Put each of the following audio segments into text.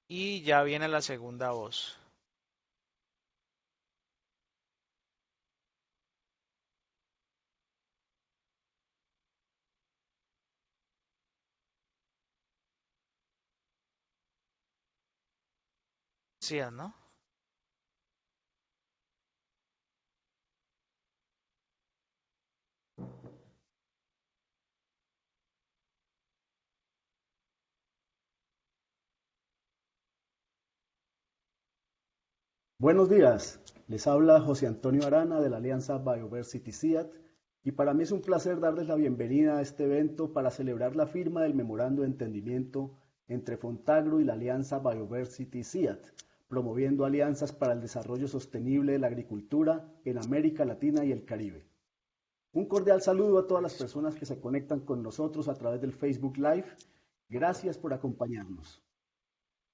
Y ya viene la segunda voz. Sí, ¿no? Buenos días, les habla José Antonio Arana de la Alianza Bioversity CIAT y para mí es un placer darles la bienvenida a este evento para celebrar la firma del memorando de entendimiento entre Fontagro y la Alianza Bioversity CIAT, promoviendo alianzas para el desarrollo sostenible de la agricultura en América Latina y el Caribe. Un cordial saludo a todas las personas que se conectan con nosotros a través del Facebook Live. Gracias por acompañarnos.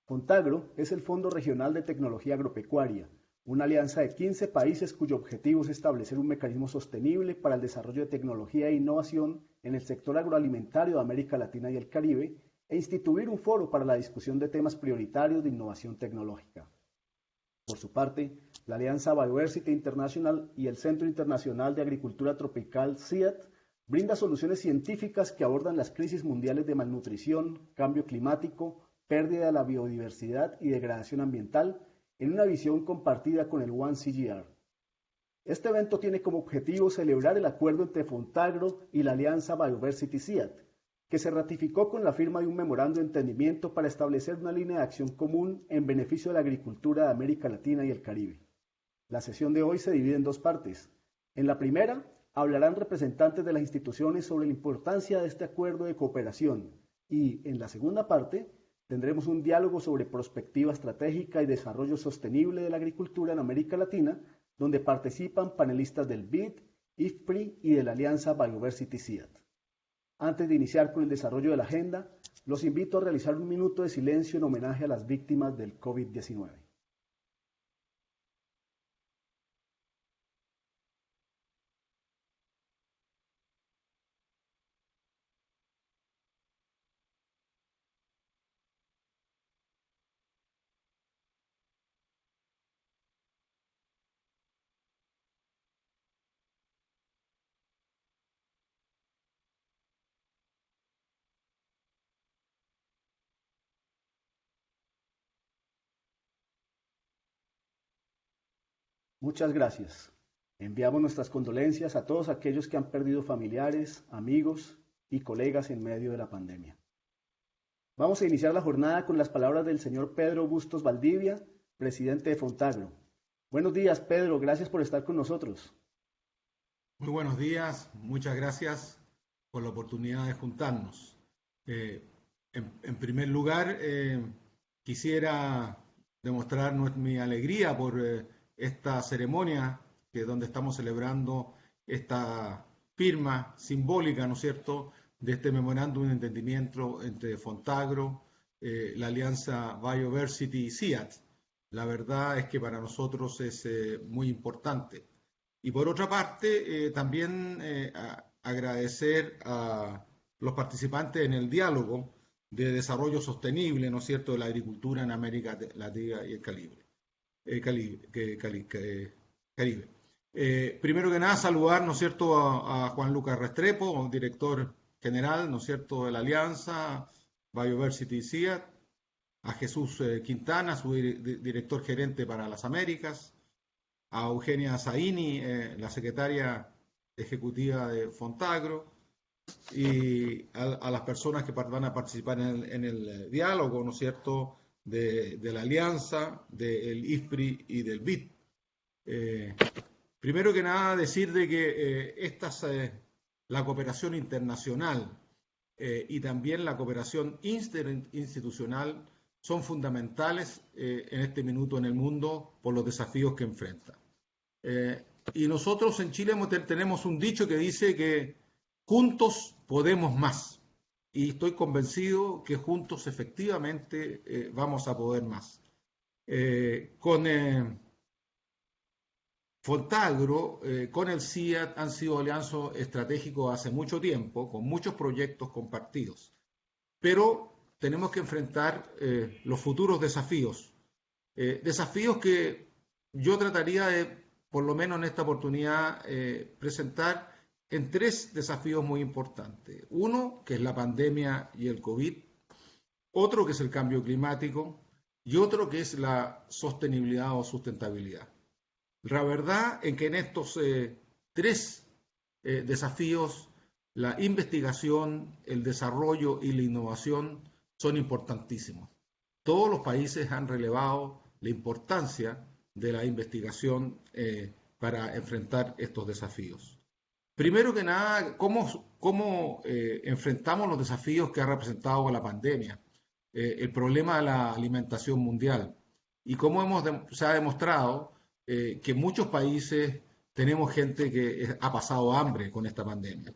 Fontagro es el Fondo Regional de Tecnología Agropecuaria, una alianza de 15 países cuyo objetivo es establecer un mecanismo sostenible para el desarrollo de tecnología e innovación en el sector agroalimentario de América Latina y el Caribe e instituir un foro para la discusión de temas prioritarios de innovación tecnológica. Por su parte, la Alianza Biodiversity International y el Centro Internacional de Agricultura Tropical CIAT brinda soluciones científicas que abordan las crisis mundiales de malnutrición, cambio climático, pérdida de la biodiversidad y degradación ambiental en una visión compartida con el One CGR. Este evento tiene como objetivo celebrar el acuerdo entre Fontagro y la Alianza Biodiversity CIAT, que se ratificó con la firma de un memorando de entendimiento para establecer una línea de acción común en beneficio de la agricultura de América Latina y el Caribe. La sesión de hoy se divide en dos partes. En la primera, hablarán representantes de las instituciones sobre la importancia de este acuerdo de cooperación y, en la segunda parte, tendremos un diálogo sobre perspectiva estratégica y desarrollo sostenible de la agricultura en América Latina, donde participan panelistas del BID, IFPRI y de la Alianza Biodiversity CIAT. Antes de iniciar con el desarrollo de la agenda, los invito a realizar un minuto de silencio en homenaje a las víctimas del COVID-19. Muchas gracias. Enviamos nuestras condolencias a todos aquellos que han perdido familiares, amigos y colegas en medio de la pandemia. Vamos a iniciar la jornada con las palabras del señor Pedro Bustos Valdivia, presidente de Fontagro. Buenos días, Pedro. Gracias por estar con nosotros. Muy buenos días, muchas gracias por la oportunidad de juntarnos. Eh, en primer lugar, quisiera demostrar mi alegría por esta ceremonia donde estamos celebrando esta firma simbólica, ¿no es cierto?, de este memorándum de entendimiento entre Fontagro, la Alianza Bioversity y CIAT. La verdad es que para nosotros es muy importante. Y por otra parte, también agradecer a los participantes en el diálogo de desarrollo sostenible, ¿no es cierto?, de la agricultura en América Latina y el Caribe. Primero que nada, saludar, ¿no es cierto?, a Juan Lucas Restrepo, director general, ¿no es cierto?, de la Alianza Bioversity CIAT, a Jesús Quintana, su director gerente para las Américas, a Eugenia Zaini, la secretaria ejecutiva de Fontagro, y a las personas que van a participar en el diálogo, ¿no es cierto?, de la Alianza, del IFPRI y del BID. Eh, Primero que nada, decir de que la cooperación internacional y también la cooperación interinstitucional son fundamentales en este minuto en el mundo por los desafíos que enfrenta. Eh, y nosotros en Chile tenemos un dicho que dice que juntos podemos más. Y estoy convencido que juntos efectivamente vamos a poder más. Con Fontagro, con el CIAT han sido alianzas estratégicos hace mucho tiempo, con muchos proyectos compartidos. Pero tenemos que enfrentar los futuros desafíos. Desafíos que yo trataría de, por lo menos en esta oportunidad, presentar en tres desafíos muy importantes. Uno, que es la pandemia y el COVID. Otro, que es el cambio climático. Y otro, que es la sostenibilidad o sustentabilidad. La verdad es que en estos tres desafíos, la investigación, el desarrollo y la innovación son importantísimos. Todos los países han relevado la importancia de la investigación para enfrentar estos desafíos. Primero que nada, ¿cómo enfrentamos los desafíos que ha representado la pandemia? El problema de la alimentación mundial. Y cómo se ha demostrado que en muchos países tenemos gente que ha pasado hambre con esta pandemia.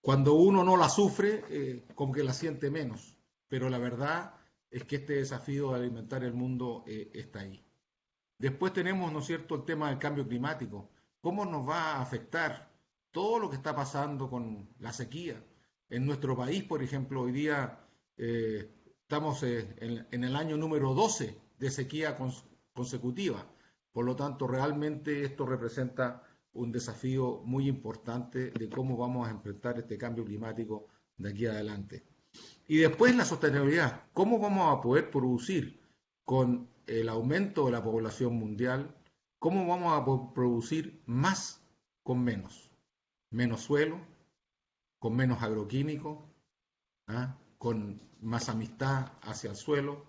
Cuando uno no la sufre, como que la siente menos. Pero la verdad es que este desafío de alimentar el mundo está ahí. Después tenemos, ¿no es cierto?, el tema del cambio climático. ¿Cómo nos va a afectar todo lo que está pasando con la sequía? En nuestro país, por ejemplo, hoy día estamos en el año número 12 de sequía consecutiva. Por lo tanto, realmente esto representa un desafío muy importante de cómo vamos a enfrentar este cambio climático de aquí adelante. Y después la sostenibilidad. ¿Cómo vamos a poder producir con el aumento de la población mundial? ¿Cómo vamos a producir más con menos? Menos suelo, con menos agroquímicos, con más amistad hacia el suelo.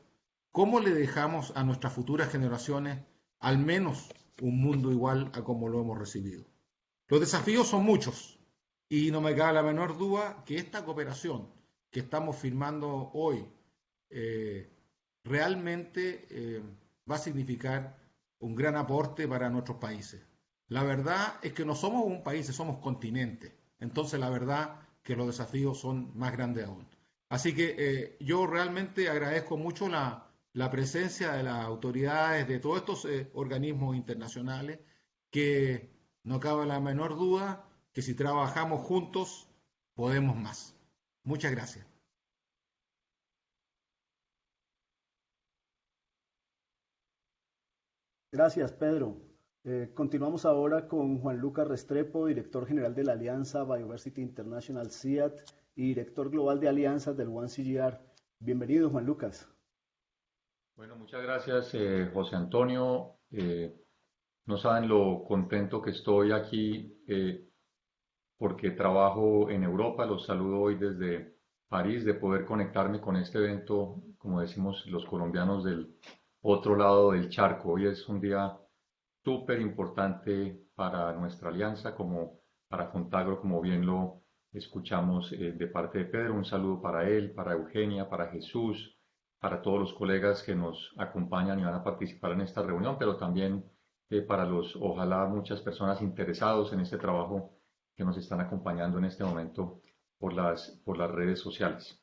¿Cómo le dejamos a nuestras futuras generaciones al menos un mundo igual a como lo hemos recibido? Los desafíos son muchos y no me cabe la menor duda que esta cooperación que estamos firmando hoy realmente va a significar un gran aporte para nuestros países. La verdad es que no somos un país, somos continente. Entonces la verdad que los desafíos son más grandes aún. Así que yo realmente agradezco mucho la presencia de las autoridades de todos estos organismos internacionales, que no cabe la menor duda que si trabajamos juntos podemos más. Muchas gracias. Gracias, Pedro. Continuamos ahora con Juan Lucas Restrepo, director general de la Alianza Biodiversity International CIAT y director global de alianzas del One CGR. Bienvenido, Juan Lucas. Bueno, muchas gracias, José Antonio. No saben lo contento que estoy aquí porque trabajo en Europa. Los saludo hoy desde París, de poder conectarme con este evento, como decimos los colombianos, del otro lado del charco. Hoy es un día súper importante para nuestra alianza, como para Fontagro, como bien lo escuchamos de parte de Pedro. Un saludo para él, para Eugenia, para Jesús, para todos los colegas que nos acompañan y van a participar en esta reunión, pero también para ojalá, muchas personas interesados en este trabajo que nos están acompañando en este momento por las redes sociales.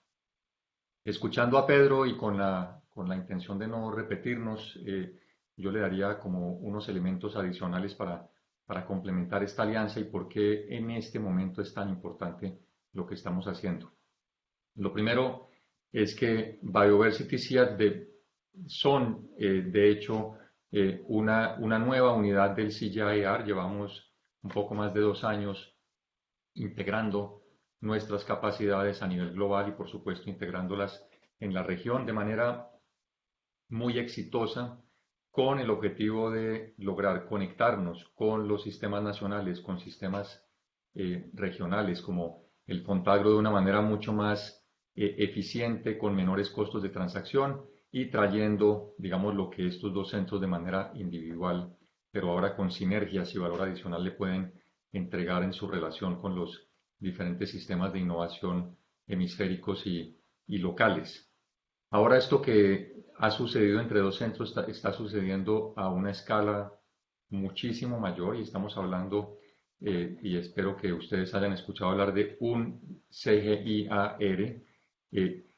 Escuchando a Pedro y con la intención de no repetirnos, yo le daría como unos elementos adicionales para complementar esta alianza y por qué en este momento es tan importante lo que estamos haciendo. Lo primero es que Biodiversity CIAT son, de hecho, una nueva unidad del CGIAR. Llevamos un poco más de 2 años integrando nuestras capacidades a nivel global y, por supuesto, integrándolas en la región de manera muy exitosa, con el objetivo de lograr conectarnos con los sistemas nacionales, con sistemas regionales como el Fontagro, de una manera mucho más eficiente, con menores costos de transacción y trayendo, digamos, lo que estos dos centros de manera individual, pero ahora con sinergias y valor adicional, le pueden entregar en su relación con los diferentes sistemas de innovación hemisféricos y locales. Ahora, esto que ha sucedido entre dos centros está sucediendo a una escala muchísimo mayor, y estamos hablando, y espero que ustedes hayan escuchado hablar de un CGIAR,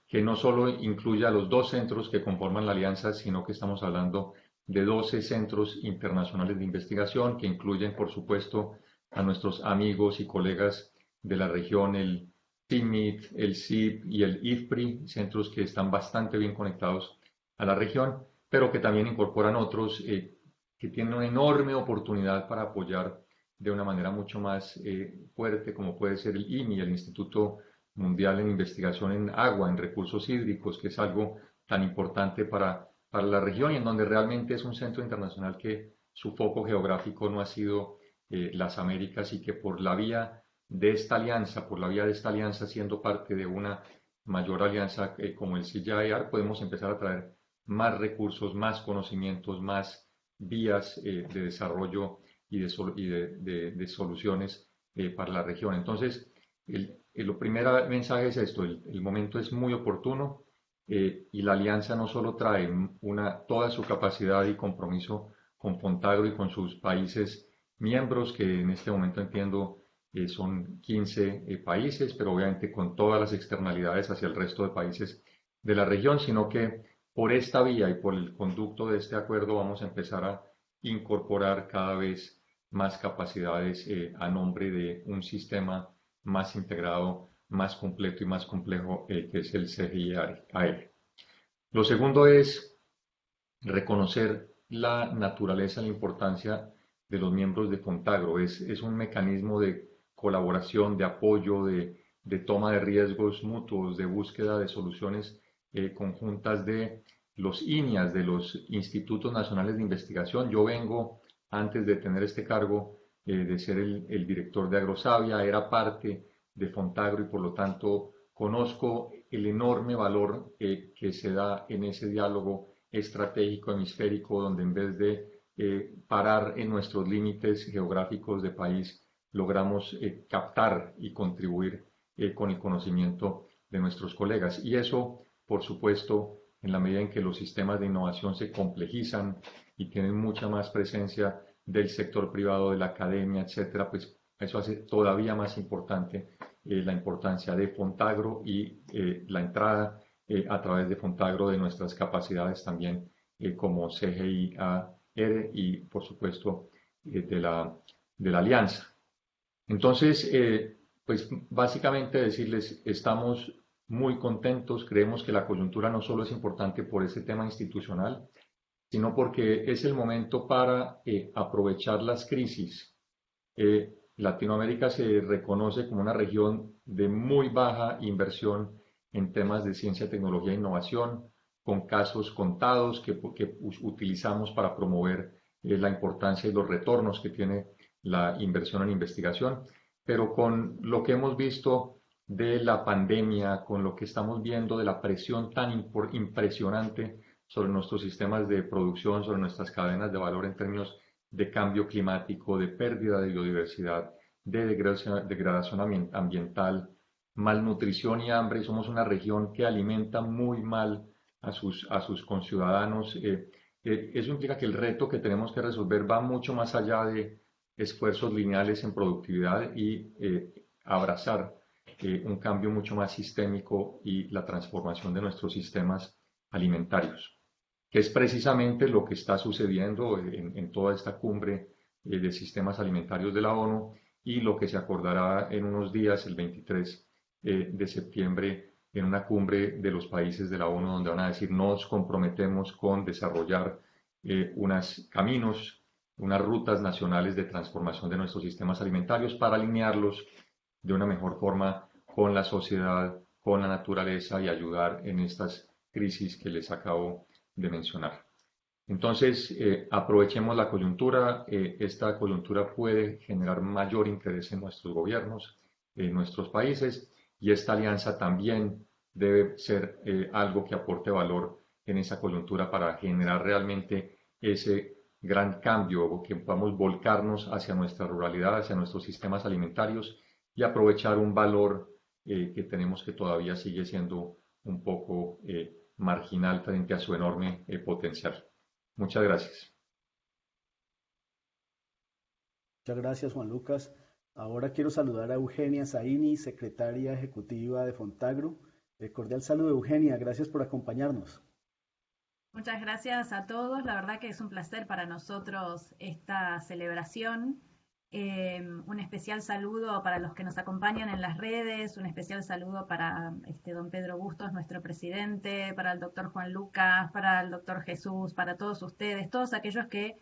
que no solo incluye a los 2 centros que conforman la alianza, sino que estamos hablando de 12 centros internacionales de investigación que incluyen, por supuesto, a nuestros amigos y colegas de la región, el CIMMYT, el CIP y el IFPRI, centros que están bastante bien conectados a la región, pero que también incorporan otros que tienen una enorme oportunidad para apoyar de una manera mucho más fuerte, como puede ser el IMI, el Instituto Mundial en Investigación en Agua, en Recursos Hídricos, que es algo tan importante para la región y en donde realmente es un centro internacional que su foco geográfico no ha sido las Américas y que por la vía de esta alianza, siendo parte de una mayor alianza como el CGIAR, podemos empezar a traer más recursos, más conocimientos, más vías de desarrollo y de soluciones para la región. Entonces, el primer mensaje es esto, el momento es muy oportuno y la alianza no solo trae toda su capacidad y compromiso con Fontagro y con sus países miembros, que en este momento entiendo son 15 países, pero obviamente con todas las externalidades hacia el resto de países de la región, sino que por esta vía y por el conducto de este acuerdo vamos a empezar a incorporar cada vez más capacidades a nombre de un sistema más integrado, más completo y más complejo que es el CGIAR. Lo segundo es reconocer la naturaleza, la importancia de los miembros de Fontagro. Es un mecanismo de colaboración, de apoyo, de toma de riesgos mutuos, de búsqueda de soluciones conjuntas de los INIAS, de los Institutos Nacionales de Investigación. Yo vengo, antes de tener este cargo, de ser el director de Agrosavia, era parte de Fontagro y por lo tanto conozco el enorme valor que se da en ese diálogo estratégico hemisférico, donde en vez de parar en nuestros límites geográficos de país, logramos captar y contribuir con el conocimiento de nuestros colegas. Y eso, por supuesto, en la medida en que los sistemas de innovación se complejizan y tienen mucha más presencia del sector privado, de la academia, etcétera, pues eso hace todavía más importante la importancia de Fontagro y la entrada a través de Fontagro de nuestras capacidades también como CGIAR y, por supuesto, de la alianza. Entonces, pues básicamente decirles, estamos muy contentos, creemos que la coyuntura no solo es importante por ese tema institucional, sino porque es el momento para aprovechar las crisis. Latinoamérica se reconoce como una región de muy baja inversión en temas de ciencia, tecnología e innovación, con casos contados que utilizamos para promover la importancia y los retornos que tiene la inversión en investigación, pero con lo que hemos visto de la pandemia, con lo que estamos viendo de la presión tan impresionante sobre nuestros sistemas de producción, sobre nuestras cadenas de valor en términos de cambio climático, de pérdida de biodiversidad, de degradación ambiental, malnutrición y hambre, y somos una región que alimenta muy mal a sus conciudadanos. Eso implica que el reto que tenemos que resolver va mucho más allá de esfuerzos lineales en productividad y abrazar un cambio mucho más sistémico y la transformación de nuestros sistemas alimentarios, que es precisamente lo que está sucediendo en toda esta cumbre de sistemas alimentarios de la ONU y lo que se acordará en unos días, el 23 de septiembre, en una cumbre de los países de la ONU, donde van a decir nos comprometemos con desarrollar unos caminos, unas rutas nacionales de transformación de nuestros sistemas alimentarios para alinearlos de una mejor forma con la sociedad, con la naturaleza y ayudar en estas crisis que les acabo de mencionar. Entonces, aprovechemos la coyuntura. Esta coyuntura puede generar mayor interés en nuestros gobiernos, en nuestros países, y esta alianza también debe ser algo que aporte valor en esa coyuntura para generar realmente ese gran cambio, que podamos volcarnos hacia nuestra ruralidad, hacia nuestros sistemas alimentarios y aprovechar un valor que tenemos que todavía sigue siendo un poco marginal frente a su enorme potencial. Muchas gracias. Muchas gracias, Juan Lucas. Ahora quiero saludar a Eugenia Zaini, secretaria ejecutiva de Fontagro. Cordial saludo, Eugenia. Gracias por acompañarnos. Muchas gracias a todos. La verdad que es un placer para nosotros esta celebración Un especial saludo para los que nos acompañan en las redes, un especial saludo para don Pedro Bustos, nuestro presidente, para el doctor Juan Lucas, para el doctor Jesús, para todos ustedes, todos aquellos que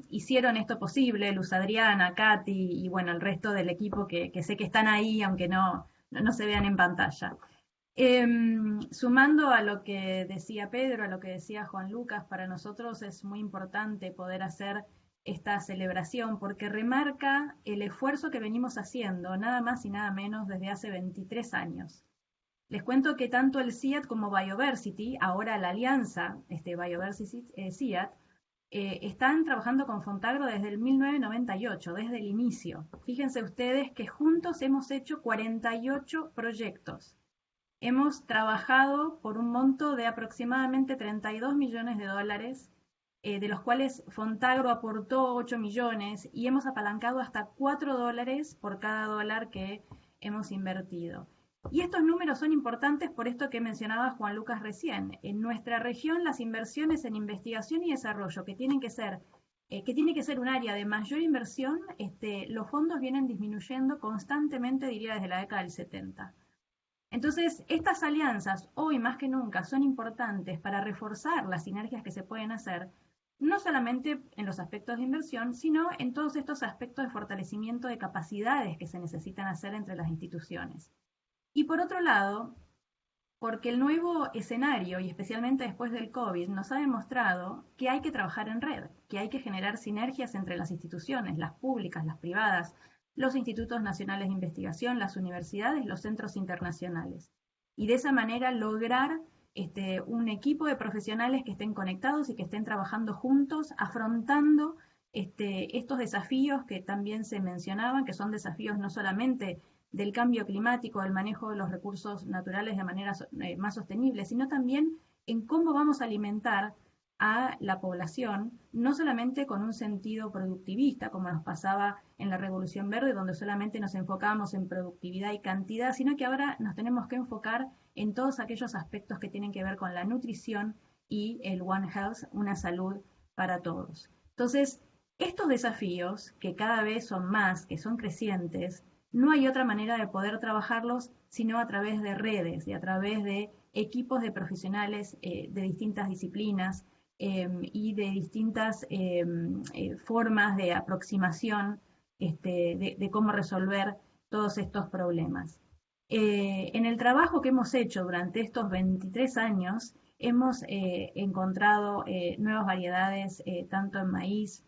hicieron esto posible, Luz Adriana, Katy y bueno, el resto del equipo que sé que están ahí, aunque no se vean en pantalla. Sumando a lo que decía Pedro, a lo que decía Juan Lucas, para nosotros es muy importante poder hacer esta celebración porque remarca el esfuerzo que venimos haciendo, nada más y nada menos desde hace 23 años. Les cuento que tanto el CIAT como Bioversity, ahora la alianza Bioversity-CIAT, están trabajando con Fontagro desde el 1998, desde el inicio. Fíjense ustedes que juntos hemos hecho 48 proyectos. Hemos trabajado por un monto de aproximadamente 32 millones de dólares, de los cuales Fontagro aportó 8 millones y hemos apalancado hasta 4 dólares por cada dólar que hemos invertido. Y estos números son importantes por esto que mencionaba Juan Lucas recién. En nuestra región las inversiones en investigación y desarrollo, que tiene que ser un área de mayor inversión, los fondos vienen disminuyendo constantemente, diría desde la década del 70. Entonces, estas alianzas hoy más que nunca son importantes para reforzar las sinergias que se pueden hacer, no solamente en los aspectos de inversión, sino en todos estos aspectos de fortalecimiento de capacidades que se necesitan hacer entre las instituciones. Y por otro lado, porque el nuevo escenario, y especialmente después del COVID, nos ha demostrado que hay que trabajar en red, que hay que generar sinergias entre las instituciones, las públicas, las privadas, los institutos nacionales de investigación, las universidades, los centros internacionales. Y de esa manera lograr un equipo de profesionales que estén conectados y que estén trabajando juntos, afrontando estos desafíos que también se mencionaban, que son desafíos no solamente del cambio climático, del manejo de los recursos naturales de manera más sostenible, sino también en cómo vamos a alimentar a la población, no solamente con un sentido productivista, como nos pasaba en la Revolución Verde, donde solamente nos enfocábamos en productividad y cantidad, sino que ahora nos tenemos que enfocar en todos aquellos aspectos que tienen que ver con la nutrición y el One Health, una salud para todos. Entonces, estos desafíos, que cada vez son más, que son crecientes, no hay otra manera de poder trabajarlos sino a través de redes y a través de equipos de profesionales de distintas disciplinas y de distintas formas de aproximación de cómo resolver todos estos problemas. En el trabajo que hemos hecho durante estos 23 años, hemos encontrado nuevas variedades, tanto en maíz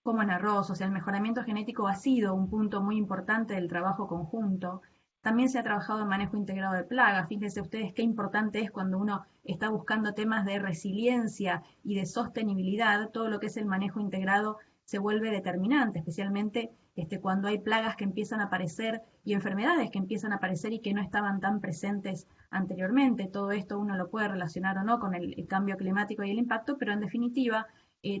como en arroz. O sea, el mejoramiento genético ha sido un punto muy importante del trabajo conjunto. También se ha trabajado en manejo integrado de plagas. Fíjense ustedes qué importante es cuando uno está buscando temas de resiliencia y de sostenibilidad, todo lo que es el manejo integrado se vuelve determinante, especialmente cuando hay plagas que empiezan a aparecer y enfermedades que empiezan a aparecer y que no estaban tan presentes anteriormente. Todo esto uno lo puede relacionar o no con el cambio climático y el impacto, pero en definitiva,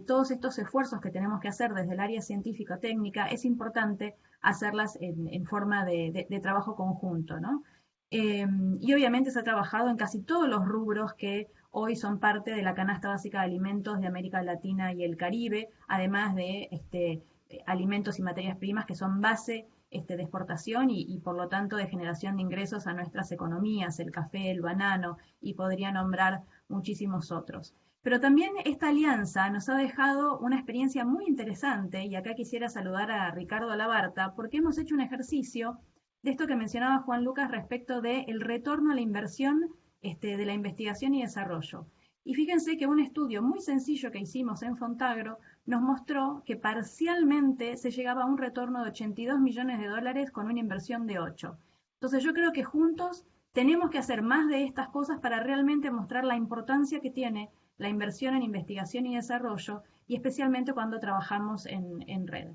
todos estos esfuerzos que tenemos que hacer desde el área científico-técnica es importante hacerlas en forma de trabajo conjunto, ¿no? Y obviamente se ha trabajado en casi todos los rubros que hoy son parte de la canasta básica de alimentos de América Latina y el Caribe, además de alimentos y materias primas que son base de exportación y por lo tanto de generación de ingresos a nuestras economías, el café, el banano, y podría nombrar muchísimos otros. Pero también esta alianza nos ha dejado una experiencia muy interesante, y acá quisiera saludar a Ricardo Labarta, porque hemos hecho un ejercicio de esto que mencionaba Juan Lucas respecto del retorno a la inversión de la investigación y desarrollo. Y fíjense que un estudio muy sencillo que hicimos en Fontagro nos mostró que parcialmente se llegaba a un retorno de 82 millones de dólares con una inversión de 8. Entonces yo creo que juntos tenemos que hacer más de estas cosas para realmente mostrar la importancia que tiene la inversión en investigación y desarrollo, y especialmente cuando trabajamos en red.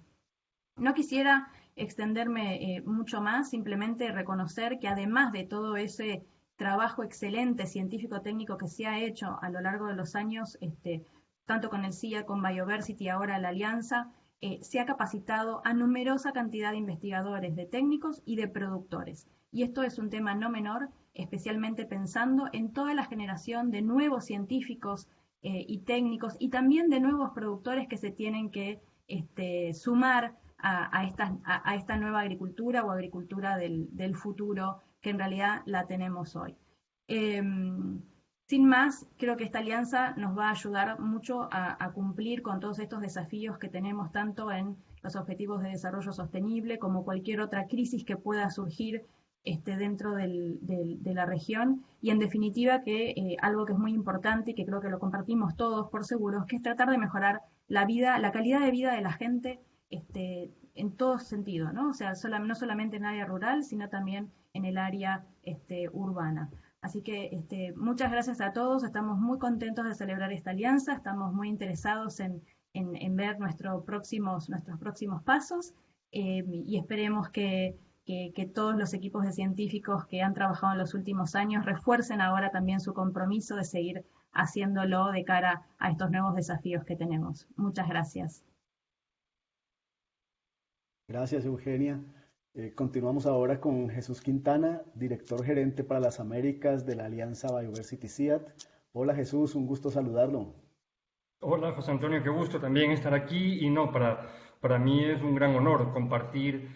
No quisiera extenderme mucho más, simplemente reconocer que además de todo ese trabajo excelente científico-técnico que se ha hecho a lo largo de los años, tanto con el CIA, con Bioversity y ahora la Alianza, se ha capacitado a numerosa cantidad de investigadores, de técnicos y de productores. Y esto es un tema no menor, especialmente pensando en toda la generación de nuevos científicos y técnicos y también de nuevos productores que se tienen que sumar a esta nueva agricultura o agricultura del futuro, que en realidad la tenemos hoy. Sin más, creo que esta alianza nos va a ayudar mucho a cumplir con todos estos desafíos que tenemos tanto en los objetivos de desarrollo sostenible como cualquier otra crisis que pueda surgir dentro de la región, y en definitiva que algo que es muy importante y que creo que lo compartimos todos por seguros, que es tratar de mejorar la calidad de vida de la gente en todo sentido, ¿no? O sea, no solamente en el área rural, sino también en el área urbana. Así que muchas gracias a todos, estamos muy contentos de celebrar esta alianza, estamos muy interesados en ver nuestros próximos pasos, y esperemos que todos los equipos de científicos que han trabajado en los últimos años refuercen ahora también su compromiso de seguir haciéndolo de cara a estos nuevos desafíos que tenemos. Muchas gracias. Gracias, Eugenia. Continuamos ahora con Jesús Quintana, director gerente para las Américas de la Alianza Biodiversity CIAT. Hola Jesús, un gusto saludarlo. Hola José Antonio, qué gusto también estar aquí, y no, para mí es un gran honor compartir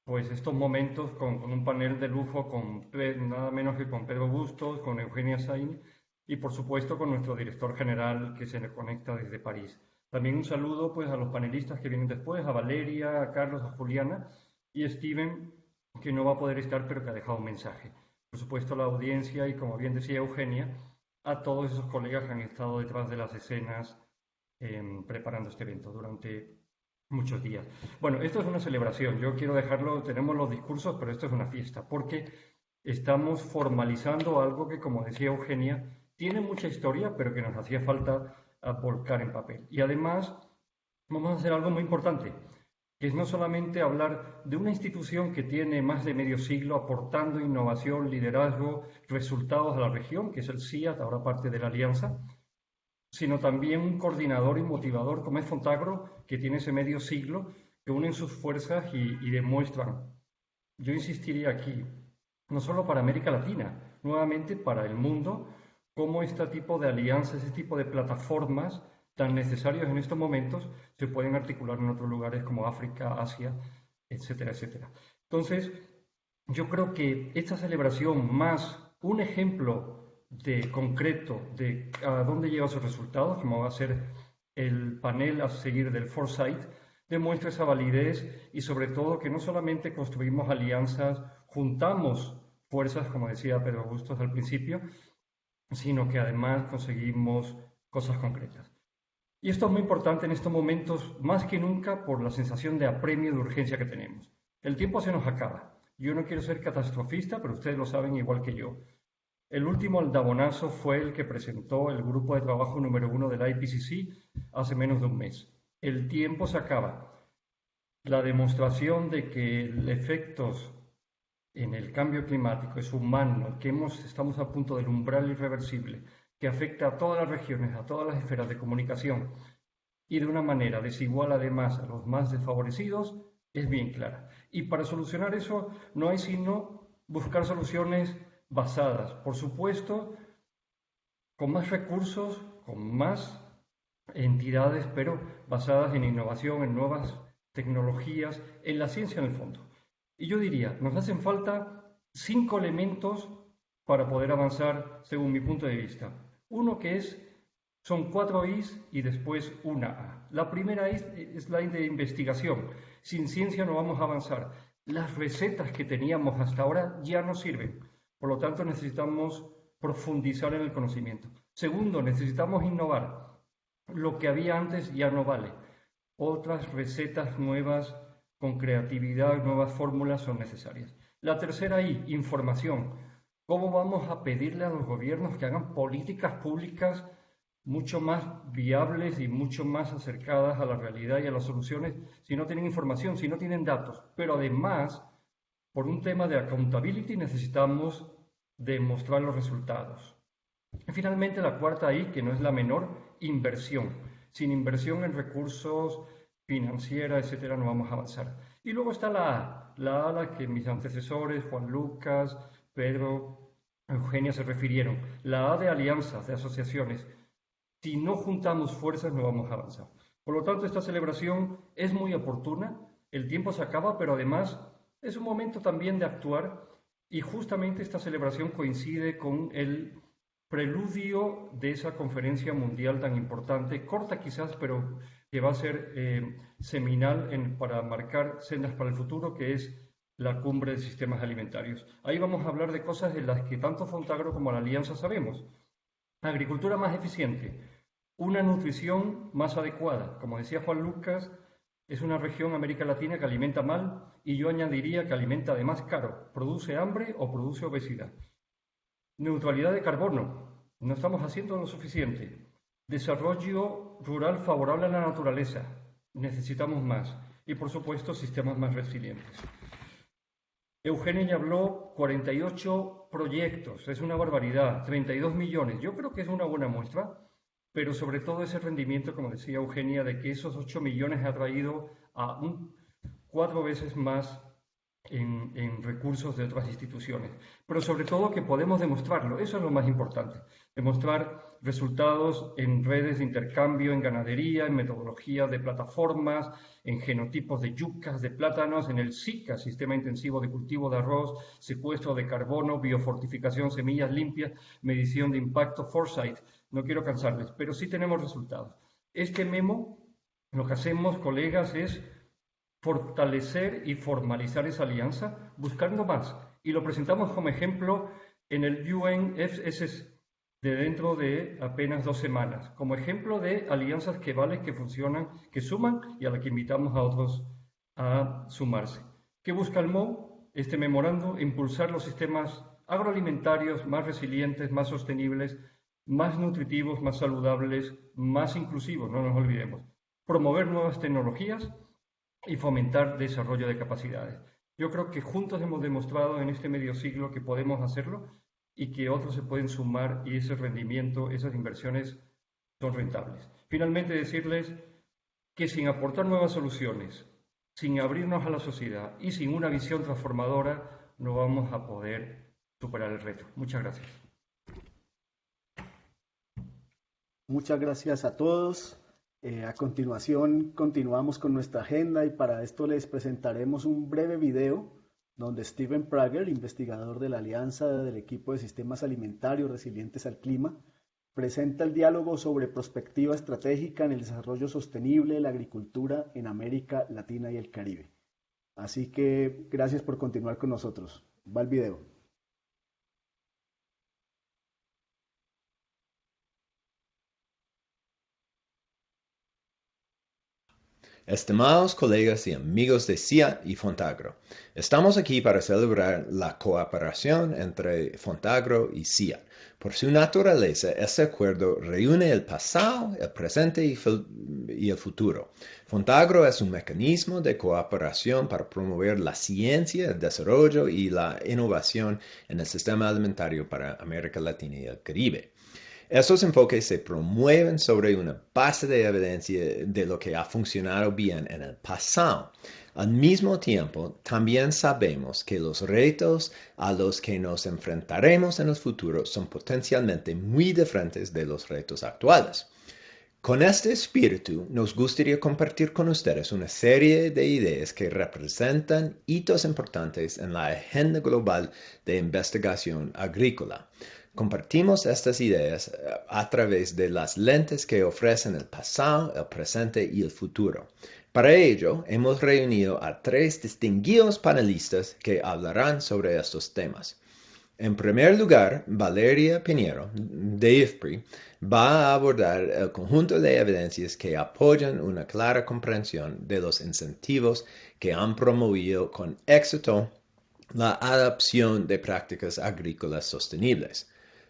pues estos momentos con un panel de lujo, nada menos que con Pedro Bustos, con Eugenia Sain y por supuesto con nuestro director general que se conecta desde París. También un saludo pues a los panelistas que vienen después, a Valeria, a Carlos, a Juliana y Steven, que no va a poder estar pero que ha dejado un mensaje. Por supuesto a la audiencia y, como bien decía Eugenia, a todos esos colegas que han estado detrás de las escenas preparando este evento durante muchos días. Bueno, esto es una celebración, yo quiero dejarlo, tenemos los discursos, pero esto es una fiesta, porque estamos formalizando algo que, como decía Eugenia, tiene mucha historia, pero que nos hacía falta volcar en papel. Y además vamos a hacer algo muy importante, que es no solamente hablar de una institución que tiene más de medio siglo aportando innovación, liderazgo, resultados a la región, que es el CIAT, ahora parte de la Alianza, sino también un coordinador y motivador como es Fontagro, que tiene ese medio siglo, que unen sus fuerzas y demuestran. Yo insistiría aquí, no solo para América Latina, nuevamente para el mundo, cómo este tipo de alianzas, este tipo de plataformas tan necesarios en estos momentos se pueden articular en otros lugares como África, Asia, etcétera, etcétera. Entonces, yo creo que esta celebración más un ejemplo concreto de a dónde lleva sus resultados, como va a ser el panel a seguir del Foresight, demuestra esa validez y sobre todo que no solamente construimos alianzas, juntamos fuerzas, como decía Pedro Bustos al principio, sino que además conseguimos cosas concretas. Y esto es muy importante en estos momentos, más que nunca, por la sensación de apremio y de urgencia que tenemos. El tiempo se nos acaba. Yo no quiero ser catastrofista, pero ustedes lo saben igual que yo. El último aldabonazo fue el que presentó el grupo de trabajo número 1 del IPCC hace menos de un mes. El tiempo se acaba. La demostración de que los efectos en el cambio climático es humano, que estamos a punto del umbral irreversible, que afecta a todas las regiones, a todas las esferas de comunicación y de una manera desigual además a los más desfavorecidos, es bien clara. Y para solucionar eso no hay sino buscar soluciones basadas, por supuesto, con más recursos, con más entidades, pero basadas en innovación, en nuevas tecnologías, en la ciencia en el fondo. Y yo diría, nos hacen falta 5 elementos para poder avanzar según mi punto de vista. Uno que son 4 I's y después una A. La primera es la I de investigación. Sin ciencia no vamos a avanzar. Las recetas que teníamos hasta ahora ya no sirven. Por lo tanto, necesitamos profundizar en el conocimiento. Segundo, necesitamos innovar. Lo que había antes ya no vale. Otras recetas nuevas, con creatividad, nuevas fórmulas son necesarias. La tercera I, información. ¿Cómo vamos a pedirle a los gobiernos que hagan políticas públicas mucho más viables y mucho más acercadas a la realidad y a las soluciones si no tienen información, si no tienen datos? Pero además, por un tema de accountability, necesitamos demostrar los resultados. Y finalmente, la cuarta I, que no es la menor, inversión. Sin inversión en recursos financiera, etcétera, no vamos a avanzar. Y luego está la A, a la que mis antecesores, Juan Lucas, Pedro, Eugenia se refirieron. La A de alianzas, de asociaciones. Si no juntamos fuerzas, no vamos a avanzar. Por lo tanto, esta celebración es muy oportuna. el tiempo se acaba, pero además es un momento también de actuar y justamente esta celebración coincide con el preludio de esa conferencia mundial tan importante, corta quizás, pero que va a ser seminal para marcar sendas para el futuro, que es la cumbre de sistemas alimentarios. Ahí vamos a hablar de cosas de las que tanto Fontagro como la Alianza sabemos. Agricultura más eficiente, una nutrición más adecuada. Como decía Juan Lucas, es una región América Latina que alimenta mal y yo añadiría que alimenta además caro, produce hambre o produce obesidad. Neutralidad de carbono, no estamos haciendo lo suficiente. Desarrollo rural favorable a la naturaleza, necesitamos más. Y por supuesto, sistemas más resilientes. Eugenia ya habló 48 proyectos, es una barbaridad, 32 millones. Yo creo que es una buena muestra, pero sobre todo ese rendimiento, como decía Eugenia, de que esos 8 millones ha traído a 4 veces más en recursos de otras instituciones. Pero sobre todo que podemos demostrarlo, eso es lo más importante. Demostrar resultados en redes de intercambio, en ganadería, en metodología de plataformas, en genotipos de yucas, de plátanos, en el SICA, Sistema Intensivo de Cultivo de Arroz, secuestro de carbono, biofortificación, semillas limpias, medición de impacto, foresight. No quiero cansarles, pero sí tenemos resultados. Este memo, lo que hacemos, colegas, es fortalecer y formalizar esa alianza buscando más. Y lo presentamos como ejemplo en el UNFSS de dentro de apenas 2 semanas, como ejemplo de alianzas que valen, que funcionan, que suman y a la que invitamos a otros a sumarse. ¿Qué busca el MOU? Este memorando, impulsar los sistemas agroalimentarios más resilientes, más sostenibles, más nutritivos, más saludables, más inclusivos, no nos olvidemos. Promover nuevas tecnologías y fomentar desarrollo de capacidades. Yo creo que juntos hemos demostrado en este medio siglo que podemos hacerlo y que otros se pueden sumar y ese rendimiento, esas inversiones son rentables. Finalmente decirles que sin aportar nuevas soluciones, sin abrirnos a la sociedad y sin una visión transformadora no vamos a poder superar el reto. Muchas gracias. Muchas gracias a todos. A continuación continuamos con nuestra agenda y para esto les presentaremos un breve video donde Steven Prager, investigador de la Alianza del Equipo de Sistemas Alimentarios Resilientes al Clima, presenta el diálogo sobre prospectiva estratégica en el desarrollo sostenible de la agricultura en América Latina y el Caribe. Así que gracias por continuar con nosotros. Va el video. Estimados colegas y amigos de CIAT y Fontagro, estamos aquí para celebrar la cooperación entre Fontagro y CIAT. Por su naturaleza, este acuerdo reúne el pasado, el presente y el futuro. Fontagro es un mecanismo de cooperación para promover la ciencia, el desarrollo y la innovación en el sistema alimentario para América Latina y el Caribe. Estos enfoques se promueven sobre una base de evidencia de lo que ha funcionado bien en el pasado. Al mismo tiempo, también sabemos que los retos a los que nos enfrentaremos en el futuro son potencialmente muy diferentes de los retos actuales. Con este espíritu, nos gustaría compartir con ustedes una serie de ideas que representan hitos importantes en la agenda global de investigación agrícola. Compartimos estas ideas a través de las lentes que ofrecen el pasado, el presente y el futuro. Para ello, hemos reunido a 3 distinguidos panelistas que hablarán sobre estos temas. En primer lugar, Valeria Piñero, de IFPRI, va a abordar el conjunto de evidencias que apoyan una clara comprensión de los incentivos que han promovido con éxito la adopción de prácticas agrícolas sostenibles.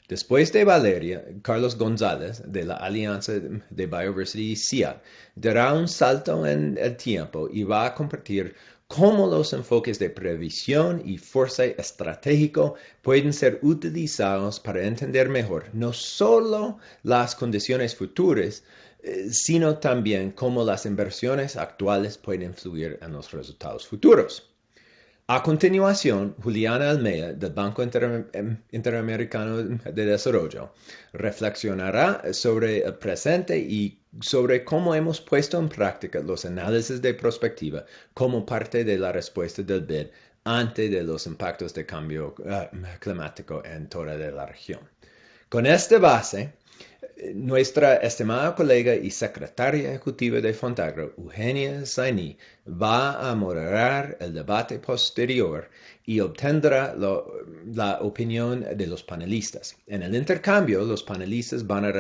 Después de Valeria, Carlos González, de la Alianza de Biodiversity CIAT, dará un salto en el tiempo y va a compartir cómo los enfoques de previsión y foresight estratégico pueden ser utilizados para entender mejor no solo las condiciones futuras, sino también cómo las inversiones actuales pueden influir en los resultados futuros. A continuación, Juliana Almeida, del Banco Interamericano de Desarrollo, reflexionará sobre el presente y sobre cómo hemos puesto en práctica los análisis de prospectiva como parte de la respuesta del BID ante de los impactos de cambio climático en toda la región. Con esta base, nuestra estimada colega y secretaria ejecutiva de Fontagro, Eugenia Zaini, va a moderar el debate posterior y obtendrá la opinión de los panelistas. En el intercambio, los panelistas van a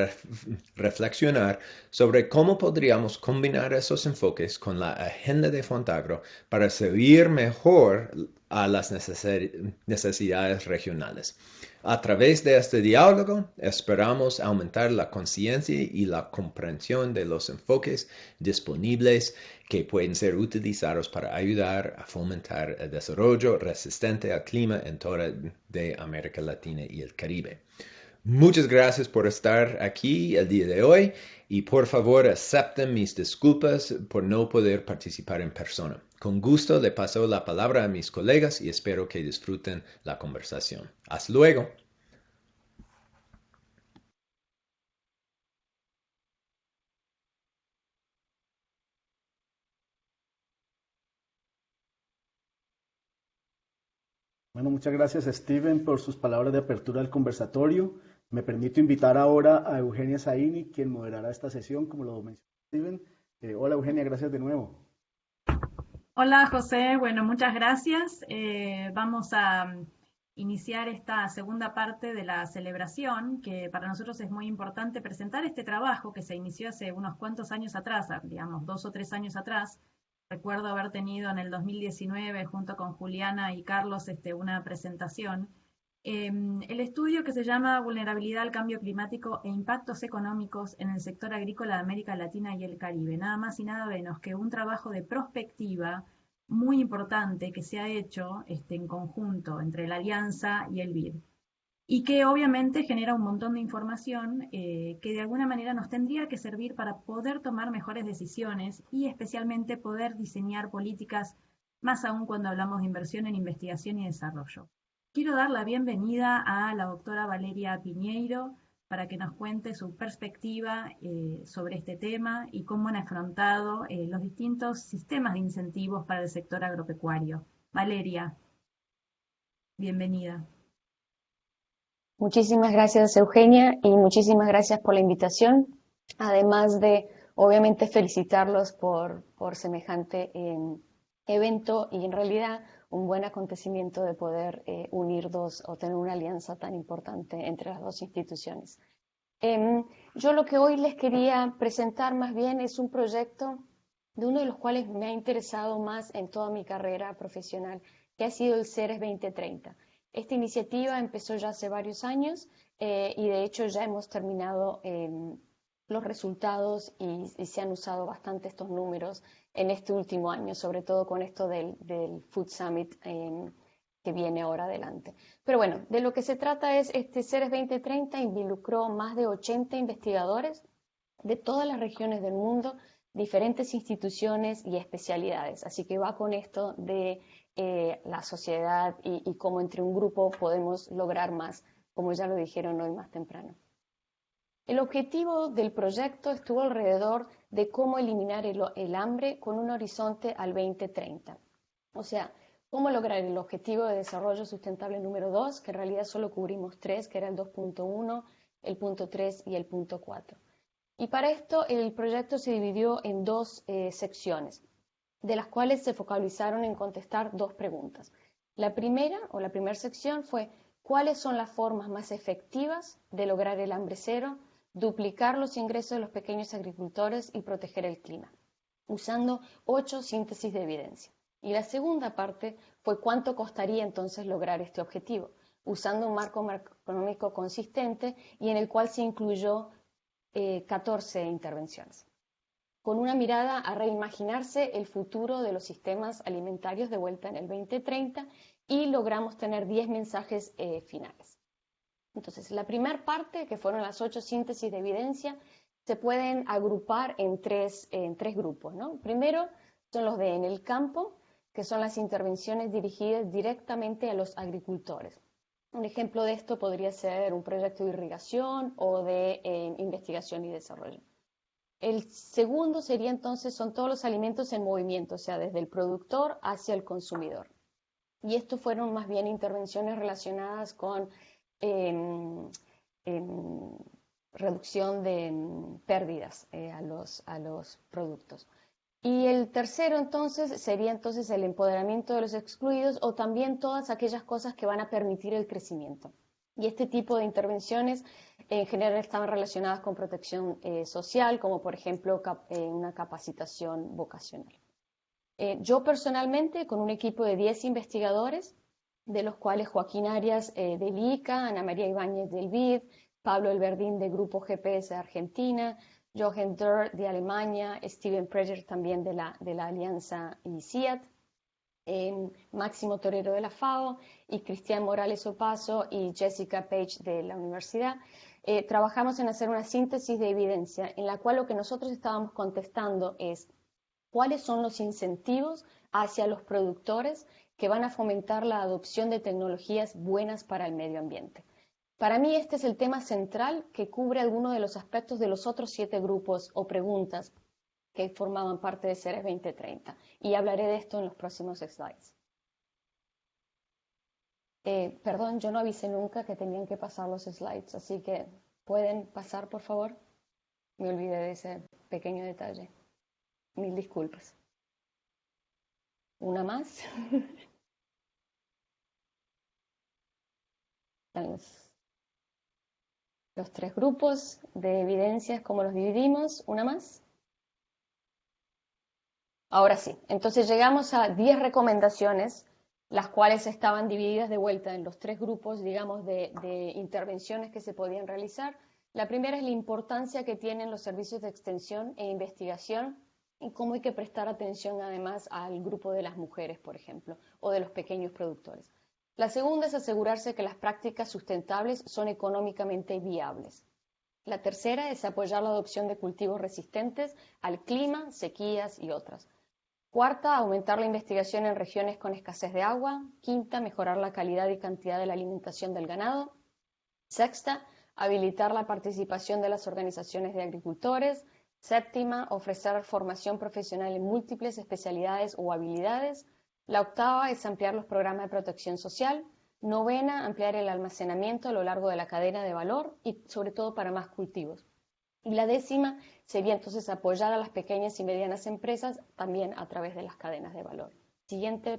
reflexionar sobre cómo podríamos combinar esos enfoques con la agenda de Fontagro para servir mejor a las necesidades regionales. A través de este diálogo, esperamos aumentar la conciencia y la comprensión de los enfoques disponibles que pueden ser utilizados para ayudar a fomentar el desarrollo resistente al clima en toda de América Latina y el Caribe. Muchas gracias por estar aquí el día de hoy y por favor acepten mis disculpas por no poder participar en persona. Con gusto le paso la palabra a mis colegas y espero que disfruten la conversación. Hasta luego. Bueno, muchas gracias Steven por sus palabras de apertura al conversatorio. Me permito invitar ahora a Eugenia Zaini, quien moderará esta sesión, como lo mencionó Steven. Hola Eugenia, gracias de nuevo. Hola José, bueno, muchas gracias. Vamos a iniciar esta segunda parte de la celebración, que para nosotros es muy importante presentar este trabajo que se inició hace unos cuantos años atrás, digamos 2 o 3 años atrás. Recuerdo haber tenido en el 2019 junto con Juliana y Carlos una presentación. El estudio que se llama Vulnerabilidad al Cambio Climático e Impactos Económicos en el Sector Agrícola de América Latina y el Caribe. Nada más y nada menos que un trabajo de prospectiva muy importante que se ha hecho en conjunto entre la Alianza y el BID. Y que obviamente genera un montón de información que de alguna manera nos tendría que servir para poder tomar mejores decisiones y especialmente poder diseñar políticas, más aún cuando hablamos de inversión en investigación y desarrollo. Quiero dar la bienvenida a la doctora Valeria Piñeiro para que nos cuente su perspectiva sobre este tema y cómo han afrontado los distintos sistemas de incentivos para el sector agropecuario. Valeria, bienvenida. Muchísimas gracias, Eugenia, y muchísimas gracias por la invitación. Además de, obviamente, felicitarlos por semejante evento y, en realidad, un buen acontecimiento de poder unir dos o tener una alianza tan importante entre las dos instituciones. Yo lo que hoy les quería presentar más bien es un proyecto de uno de los cuales me ha interesado más en toda mi carrera profesional, que ha sido el CERES 2030. Esta iniciativa empezó ya hace varios años y de hecho ya hemos terminado los resultados y se han usado bastante estos números en este último año, sobre todo con esto del Food Summit que viene ahora adelante. Pero bueno, de lo que se trata es, este CERES 2030 involucró más de 80 investigadores de todas las regiones del mundo, diferentes instituciones y especialidades. Así que va con esto de la sociedad y cómo entre un grupo podemos lograr más, como ya lo dijeron hoy más temprano. El objetivo del proyecto estuvo alrededor de cómo eliminar el hambre con un horizonte al 2030. O sea, cómo lograr el objetivo de desarrollo sustentable número 2, que en realidad solo cubrimos 3, que era el 2.1, el punto 3 y el punto 4. Y para esto el proyecto se dividió en dos secciones, de las cuales se focalizaron en contestar dos preguntas. La primera sección fue ¿cuáles son las formas más efectivas de lograr el hambre cero, duplicar los ingresos de los pequeños agricultores y proteger el clima? Usando 8 síntesis de evidencia. Y la segunda parte fue cuánto costaría entonces lograr este objetivo, usando un marco macroeconómico consistente y en el cual se incluyó 14 intervenciones, con una mirada a reimaginarse el futuro de los sistemas alimentarios de vuelta en el 2030 y logramos tener 10 mensajes finales. Entonces, la primera parte, que fueron las 8 síntesis de evidencia, se pueden agrupar en tres grupos, ¿no? Primero son los de en el campo, que son las intervenciones dirigidas directamente a los agricultores. Un ejemplo de esto podría ser un proyecto de irrigación o de investigación y desarrollo. El segundo sería entonces, son todos los alimentos en movimiento, o sea, desde el productor hacia el consumidor. Y esto fueron más bien intervenciones relacionadas con reducción de pérdidas a los productos. Y el tercero entonces sería entonces el empoderamiento de los excluidos o también todas aquellas cosas que van a permitir el crecimiento. Y este tipo de intervenciones en general estaban relacionadas con protección social, como por ejemplo una capacitación vocacional. Yo personalmente, con un equipo de 10 investigadores, de los cuales Joaquín Arias del ICA, Ana María Ibáñez del BID, Pablo Elverdín de Grupo GPS de Argentina, Jochen Dürr de Alemania, Steven Preger también de la Alianza ICIAT, Máximo Torero de la FAO y Cristian Morales Opaso y Jessica Page de la universidad. Trabajamos en hacer una síntesis de evidencia en la cual lo que nosotros estábamos contestando es cuáles son los incentivos hacia los productores que van a fomentar la adopción de tecnologías buenas para el medio ambiente. Para mí este es el tema central que cubre algunos de los aspectos de los otros 7 grupos o preguntas que formaban parte de Ceres 2030 y hablaré de esto en los próximos slides. Perdón, yo no avisé nunca que tenían que pasar los slides, así que ¿pueden pasar, por favor? Me olvidé de ese pequeño detalle. Mil disculpas. ¿Una más? Los 3 grupos de evidencias, ¿cómo los dividimos? ¿Una más? Ahora sí, entonces llegamos a 10 recomendaciones, las cuales estaban divididas de vuelta en los 3 grupos, digamos, de intervenciones que se podían realizar. La primera es la importancia que tienen los servicios de extensión e investigación y cómo hay que prestar atención además al grupo de las mujeres, por ejemplo, o de los pequeños productores. La segunda es asegurarse que las prácticas sustentables son económicamente viables. La tercera es apoyar la adopción de cultivos resistentes al clima, sequías y otras. Cuarta, aumentar la investigación en regiones con escasez de agua. Quinta, mejorar la calidad y cantidad de la alimentación del ganado. Sexta, habilitar la participación de las organizaciones de agricultores. Séptima, ofrecer formación profesional en múltiples especialidades o habilidades. La octava es ampliar los programas de protección social. Novena, ampliar el almacenamiento a lo largo de la cadena de valor y sobre todo para más cultivos. Y la décima sería entonces apoyar a las pequeñas y medianas empresas también a través de las cadenas de valor. Siguiente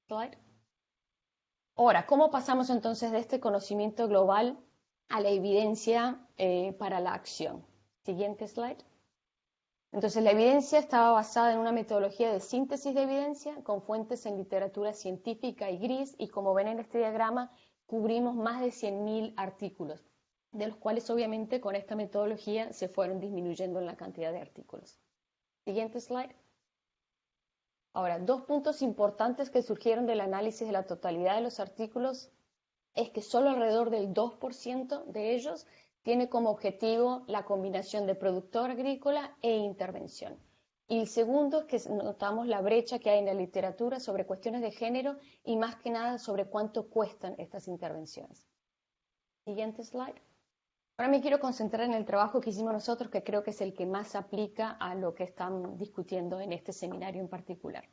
slide. Ahora, ¿cómo pasamos entonces de este conocimiento global a la evidencia para la acción? Siguiente slide. Entonces, la evidencia estaba basada en una metodología de síntesis de evidencia con fuentes en literatura científica y gris, y como ven en este diagrama, cubrimos más de 100.000 artículos, de los cuales obviamente con esta metodología se fueron disminuyendo en la cantidad de artículos. Siguiente slide. Ahora, 2 puntos importantes que surgieron del análisis de la totalidad de los artículos es que solo alrededor del 2% de ellos tiene como objetivo la combinación de productor agrícola e intervención. Y el segundo es que notamos la brecha que hay en la literatura sobre cuestiones de género y más que nada sobre cuánto cuestan estas intervenciones. Siguiente slide. Ahora me quiero concentrar en el trabajo que hicimos nosotros, que creo que es el que más aplica a lo que están discutiendo en este seminario en particular.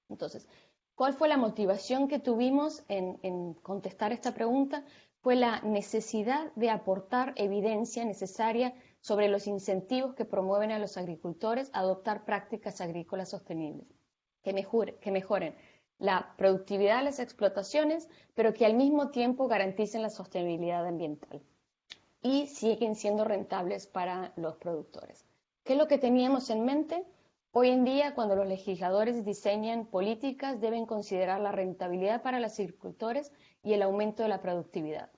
Entonces, ¿cuál fue la motivación que tuvimos en contestar esta pregunta? Fue la necesidad de aportar evidencia necesaria sobre los incentivos que promueven a los agricultores a adoptar prácticas agrícolas sostenibles, que mejoren la productividad de las explotaciones, pero que al mismo tiempo garanticen la sostenibilidad ambiental y siguen siendo rentables para los productores. ¿Qué es lo que teníamos en mente? Hoy en día, cuando los legisladores diseñan políticas, deben considerar la rentabilidad para los agricultores y el aumento de la productividad.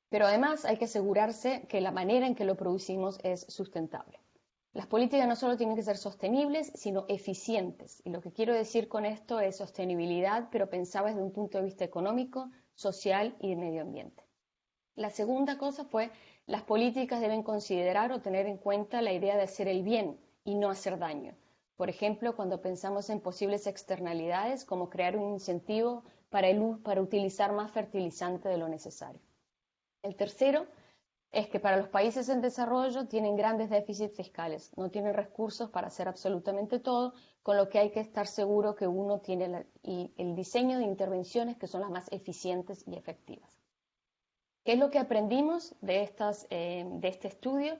Pero además hay que asegurarse que la manera en que lo producimos es sustentable. Las políticas no solo tienen que ser sostenibles, sino eficientes. Y lo que quiero decir con esto es sostenibilidad, pero pensaba desde un punto de vista económico, social y de medio ambiente. La segunda cosa fue, las políticas deben considerar o tener en cuenta la idea de hacer el bien y no hacer daño. Por ejemplo, cuando pensamos en posibles externalidades, como crear un incentivo para utilizar más fertilizante de lo necesario. El tercero es que para los países en desarrollo tienen grandes déficits fiscales, no tienen recursos para hacer absolutamente todo, con lo que hay que estar seguro que uno tiene el diseño de intervenciones que son las más eficientes y efectivas. ¿Qué es lo que aprendimos de este estudio?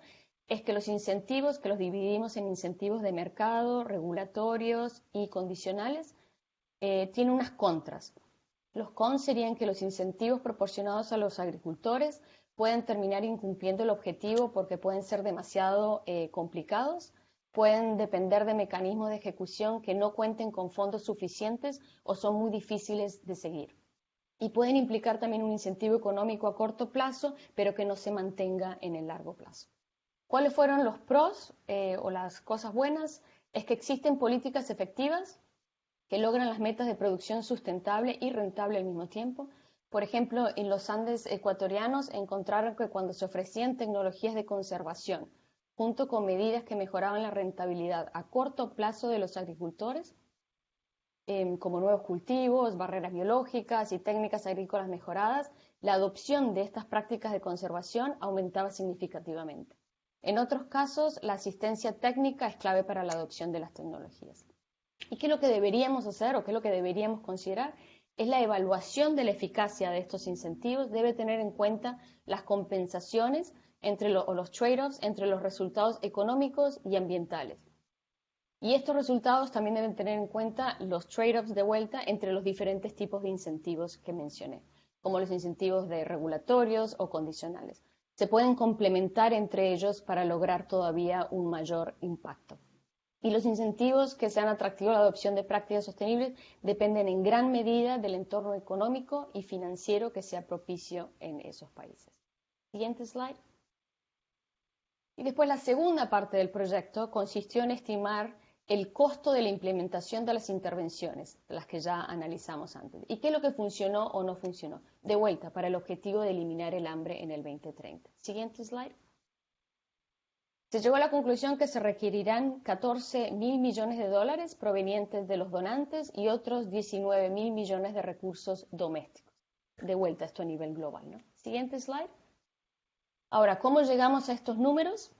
Es que los incentivos, que los dividimos en incentivos de mercado, regulatorios y condicionales, tienen unas contras. Los cons serían que los incentivos proporcionados a los agricultores pueden terminar incumpliendo el objetivo porque pueden ser demasiado complicados, pueden depender de mecanismos de ejecución que no cuenten con fondos suficientes o son muy difíciles de seguir. Y pueden implicar también un incentivo económico a corto plazo, pero que no se mantenga en el largo plazo. ¿Cuáles fueron los pros o las cosas buenas? Es que existen políticas efectivas que logran las metas de producción sustentable y rentable al mismo tiempo. Por ejemplo, en los Andes ecuatorianos encontraron que cuando se ofrecían tecnologías de conservación, junto con medidas que mejoraban la rentabilidad a corto plazo de los agricultores, como nuevos cultivos, barreras biológicas y técnicas agrícolas mejoradas, la adopción de estas prácticas de conservación aumentaba significativamente. En otros casos, la asistencia técnica es clave para la adopción de las tecnologías. ¿Y qué es lo que deberíamos hacer o qué es lo que deberíamos considerar? Es la evaluación de la eficacia de estos incentivos. Debe tener en cuenta las compensaciones o los trade-offs entre los resultados económicos y ambientales. Y estos resultados también deben tener en cuenta los trade-offs de vuelta entre los diferentes tipos de incentivos que mencioné, como los incentivos de regulatorios o condicionales. Se pueden complementar entre ellos para lograr todavía un mayor impacto. Y los incentivos que sean atractivos a la adopción de prácticas sostenibles dependen en gran medida del entorno económico y financiero que sea propicio en esos países. Siguiente slide. Y después la segunda parte del proyecto consistió en estimar el costo de la implementación de las intervenciones, las que ya analizamos antes. ¿Y qué es lo que funcionó o no funcionó? De vuelta, para el objetivo de eliminar el hambre en el 2030. Siguiente slide. Se llegó a la conclusión que se requerirán 14.000 millones de dólares provenientes de los donantes y otros 19.000 millones de recursos domésticos. De vuelta, esto a nivel global, ¿no? Siguiente slide. Ahora, ¿cómo llegamos a estos números?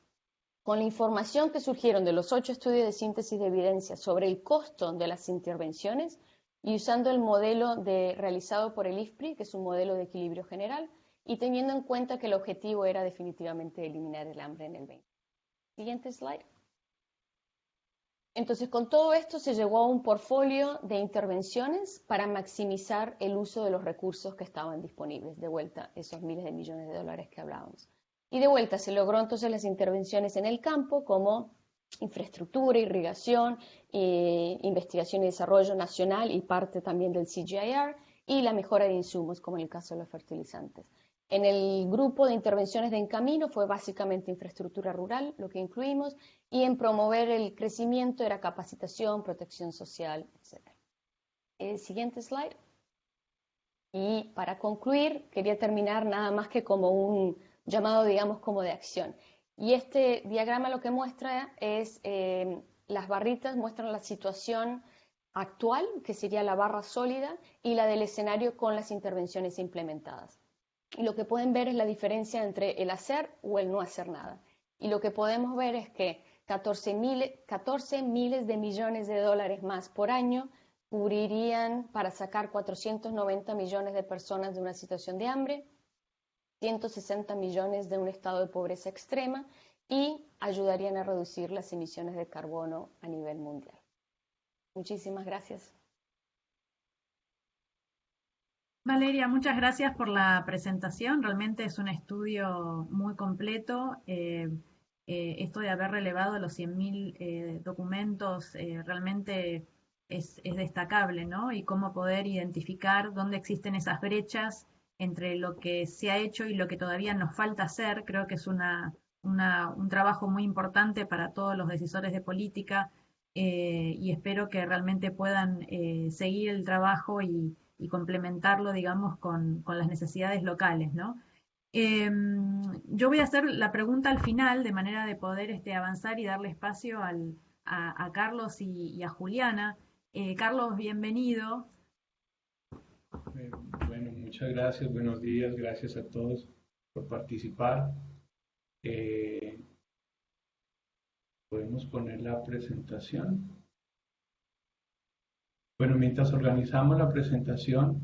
Con la información que surgieron de los 8 estudios de síntesis de evidencia sobre el costo de las intervenciones y usando el modelo realizado por el IFPRI, que es un modelo de equilibrio general, y teniendo en cuenta que el objetivo era definitivamente eliminar el hambre en el 20. Siguiente slide. Entonces, con todo esto se llegó a un portfolio de intervenciones para maximizar el uso de los recursos que estaban disponibles. De vuelta, esos miles de millones de dólares que hablábamos. Y de vuelta se logró entonces las intervenciones en el campo como infraestructura, irrigación, investigación y desarrollo nacional y parte también del CGIAR y la mejora de insumos como en el caso de los fertilizantes. En el grupo de intervenciones de Encamino fue básicamente infraestructura rural lo que incluimos y en promover el crecimiento era capacitación, protección social, etc. Siguiente slide. Y para concluir, quería terminar nada más que como un llamado, digamos, como de acción. Y este diagrama lo que muestra es, las barritas muestran la situación actual, que sería la barra sólida, y la del escenario con las intervenciones implementadas. Y lo que pueden ver es la diferencia entre el hacer o el no hacer nada. Y lo que podemos ver es que 14 miles de millones de dólares más por año cubrirían para sacar 490 millones de personas de una situación de hambre, 160 millones de un estado de pobreza extrema y ayudarían a reducir las emisiones de carbono a nivel mundial. Muchísimas gracias. Valeria, muchas gracias por la presentación. Realmente es un estudio muy completo. Esto de haber relevado los 100.000 documentos realmente es destacable, ¿no? Y cómo poder identificar dónde existen esas brechas entre lo que se ha hecho y lo que todavía nos falta hacer. Creo que es un trabajo muy importante para todos los decisores de política y espero que realmente puedan seguir el trabajo y complementarlo, digamos, con las necesidades locales, ¿no? Yo voy a hacer la pregunta al final, de manera de poder avanzar y darle espacio a Carlos y a Juliana. Carlos, bienvenido. Bueno, muchas gracias, buenos días, gracias a todos por participar. Podemos poner la presentación. Bueno, mientras organizamos la presentación,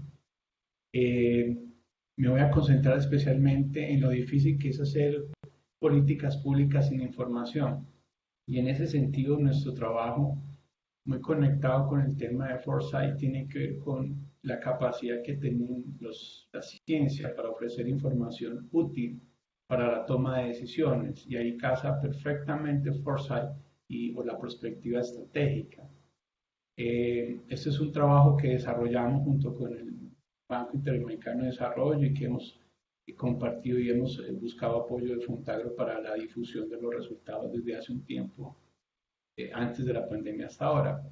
me voy a concentrar especialmente en lo difícil que es hacer políticas públicas sin información. Y en ese sentido, nuestro trabajo, muy conectado con el tema de foresight, tiene que ver con la capacidad que tienen la ciencia para ofrecer información útil para la toma de decisiones. Y ahí casa perfectamente foresight o la perspectiva estratégica. Este es un trabajo que desarrollamos junto con el Banco Interamericano de Desarrollo y que hemos compartido y hemos buscado apoyo de Fontagro para la difusión de los resultados desde hace un tiempo, antes de la pandemia hasta ahora.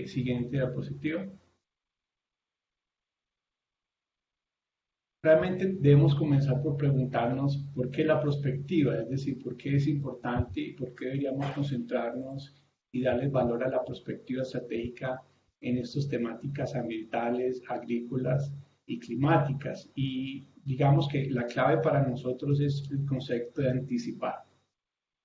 Siguiente diapositiva. Realmente debemos comenzar por preguntarnos por qué la perspectiva, es decir, por qué es importante y por qué deberíamos concentrarnos y darle valor a la perspectiva estratégica en estas temáticas ambientales, agrícolas y climáticas. Y digamos que la clave para nosotros es el concepto de anticipar.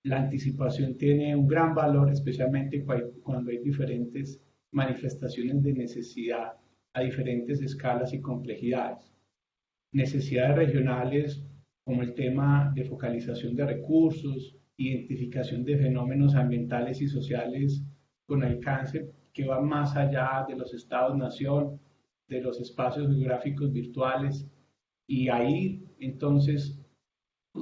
La anticipación tiene un gran valor, especialmente cuando hay diferentes manifestaciones de necesidad a diferentes escalas y complejidades. Necesidades regionales como el tema de focalización de recursos, identificación de fenómenos ambientales y sociales con alcance que van más allá de los estados-nación, de los espacios geográficos virtuales, y ahí entonces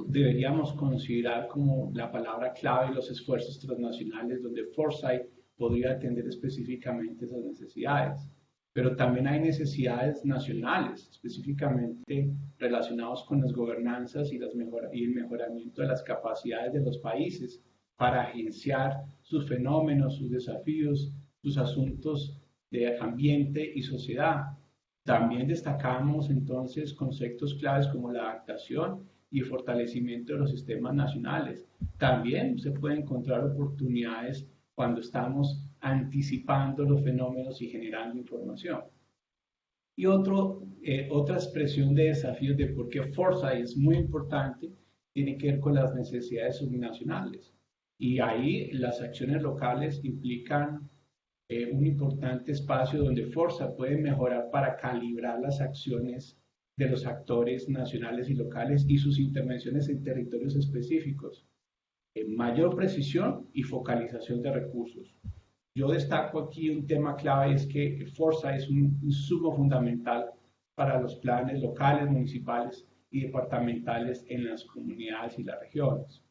deberíamos considerar como la palabra clave los esfuerzos transnacionales donde foresight podría atender específicamente esas necesidades. Pero también hay necesidades nacionales, específicamente relacionados con las gobernanzas y el mejoramiento de las capacidades de los países para agenciar sus fenómenos, sus desafíos, sus asuntos de ambiente y sociedad. También destacamos entonces conceptos claves como la adaptación y el fortalecimiento de los sistemas nacionales. También se pueden encontrar oportunidades cuando estamos anticipando los fenómenos y generando información. Y otra expresión de desafíos de por qué foresight es muy importante tiene que ver con las necesidades subnacionales. Y ahí las acciones locales implican un importante espacio donde foresight puede mejorar para calibrar las acciones de los actores nacionales y locales y sus intervenciones en territorios específicos. Mayor precisión y focalización de recursos. Yo destaco aquí un tema clave, es que foresight es un insumo fundamental para los planes locales, municipales y departamentales en las comunidades y las regiones.